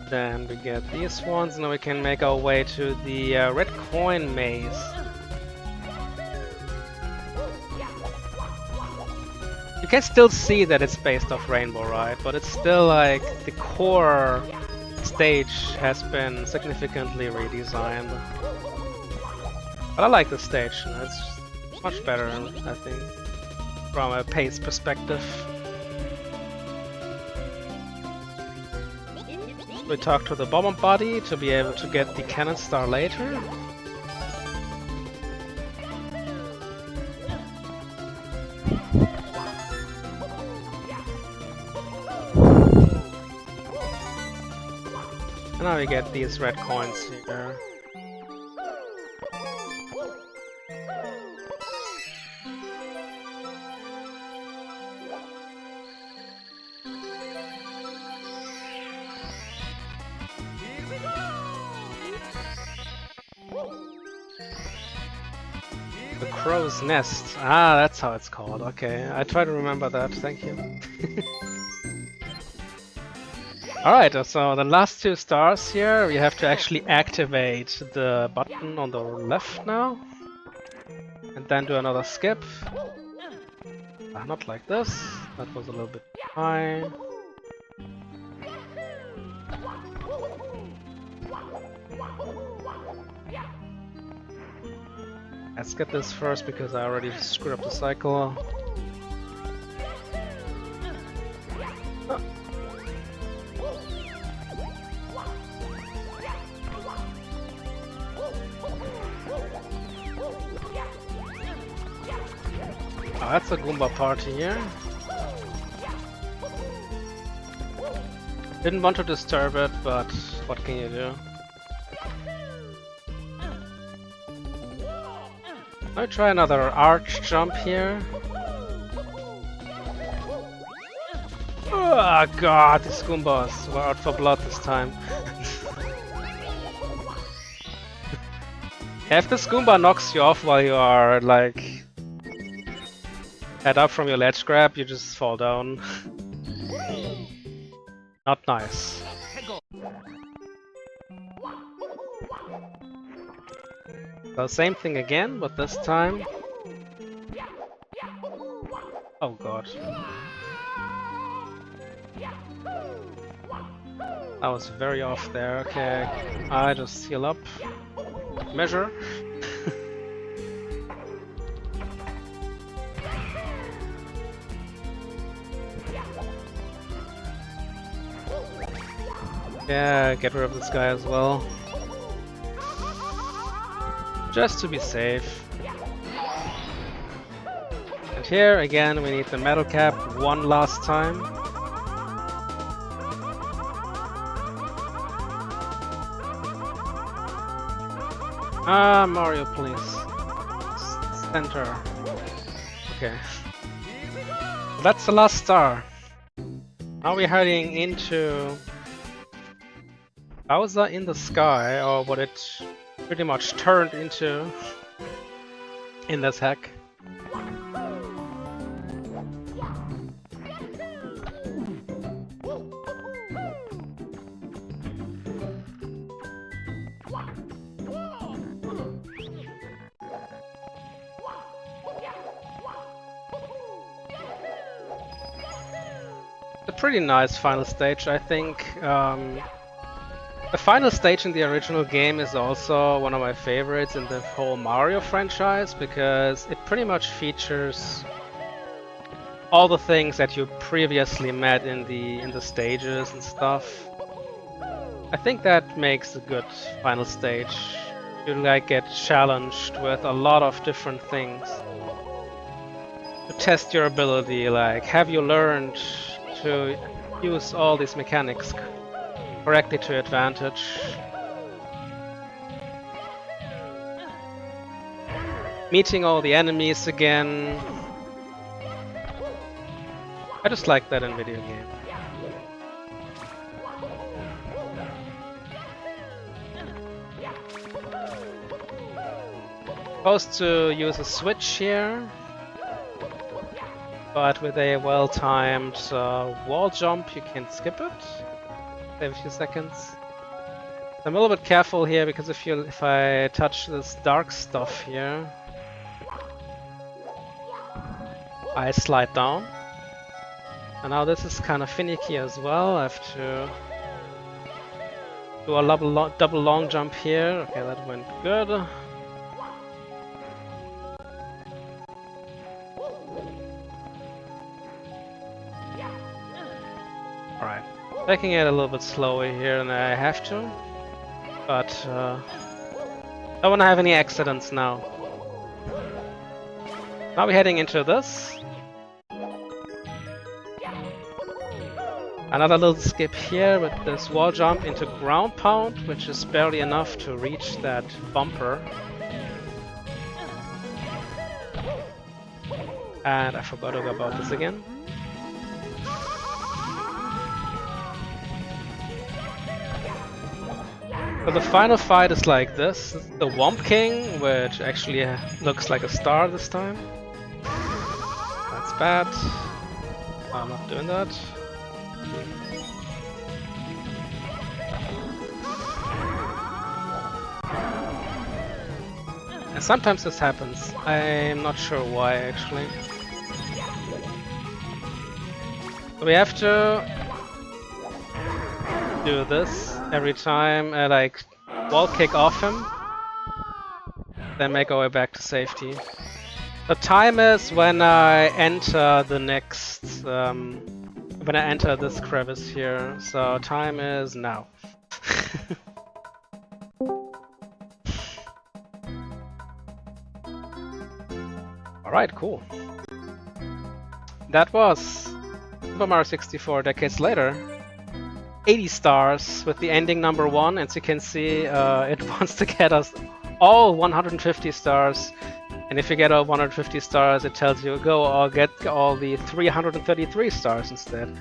Then we get these ones, and then we can make our way to the red coin maze. You can still see that it's based off Rainbow, right? But it's still like the core stage has been significantly redesigned. But I like the stage, you know, it's much better, I think, from a pace perspective. We talk to the bomber body to be able to get the cannon star later. And now we get these red coins here. The crow's nest. Ah, that's how it's called. Okay, I try to remember that. Thank you. Alright, so the last 2 stars here, we have to actually activate the button on the left now. And then do another skip. Not like this. That was a little bit high. Let's get this first because I already screwed up the cycle. Oh, that's a Goomba party here. Didn't want to disturb it, but what can you do? I'll try another arch jump here. Oh god, these Goombas were out for blood this time. If this Goomba knocks you off while you are like head up from your ledge grab, you just fall down. Not nice. So same thing again, but this time... Oh god. I was very off there. Okay, I just heal up. Measure. Yeah, get rid of this guy as well. Just to be safe. And here again we need the metal cap one last time. Ah, Mario, please. Center. Okay. That's the last star. Now we're heading into Bowser in the sky, or what it pretty much turned into in this hack. a pretty nice final stage, I think. The final stage in the original game is also one of my favorites in the whole Mario franchise because it pretty much features all the things that you previously met in the stages and stuff. I think that makes a good final stage. You like get challenged with a lot of different things to test your ability. Like, have you learned to use all these mechanics correctly to advantage? Meeting all the enemies again. I just like that in video games. Supposed to use a switch here, but with a well-timed wall jump you can skip it. Save a few seconds. I'm a little bit careful here because if I touch this dark stuff here, I slide down. And now this is kind of finicky as well. I have to do a double long jump here. Okay, that went good. Alright, taking it a little bit slower here than I have to. But I don't want to have any accidents now. Now we're heading into this. Another little skip here with this wall jump into ground pound, which is barely enough to reach that bumper. And I forgot about this again. So the final fight is like this. This is the Womp King, which actually looks like a star this time. That's bad. I'm not doing that. And sometimes this happens. I'm not sure why actually. So we have to do this every time I like wall kick off him, then make our way back to safety. The time is when I enter the next, when I enter this crevice here. So time is now. Alright, cool. That was Super Mario 64 decades later. 80 stars with the ending number 1. As you can see, it wants to get us all 150 stars. And if you get all 150 stars, it tells you go or get all the 333 stars instead.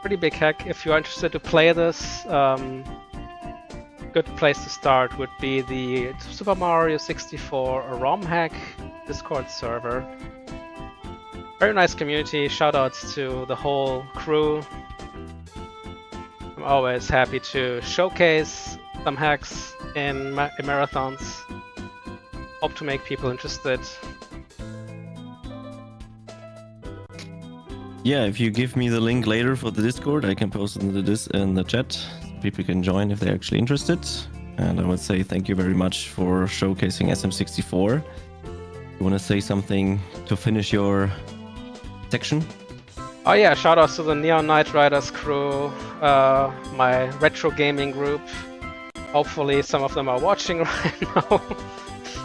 Pretty big hack. If you're interested to play this, good place to start would be the Super Mario 64 ROM hack Discord server. Very nice community, shoutouts to the whole crew. I'm always happy to showcase some hacks in marathons. Hope to make people interested. Yeah, if you give me the link later for the Discord, I can post it in the chat. People can join if they're actually interested. And I would say thank you very much for showcasing SM64. You want to say something to finish your section? Oh yeah, shoutouts to the Neon Knight Riders crew, my retro gaming group. Hopefully some of them are watching right now.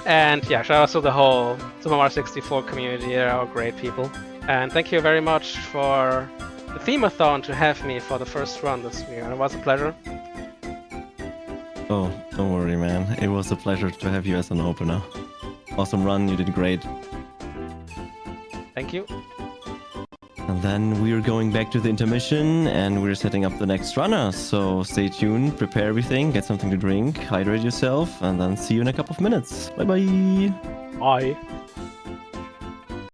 And yeah, shoutouts to the whole Super Mario 64 community. They're all great people. And thank you very much for the Themeathon to have me for the first run this year. It was a pleasure. Oh, don't worry, man. It was a pleasure to have you as an opener. Awesome run, you did great. Thank you. And then we're going back to the intermission and we're setting up the next runner. So stay tuned, prepare everything, get something to drink, hydrate yourself, and then see you in a couple of minutes. Bye bye. Bye.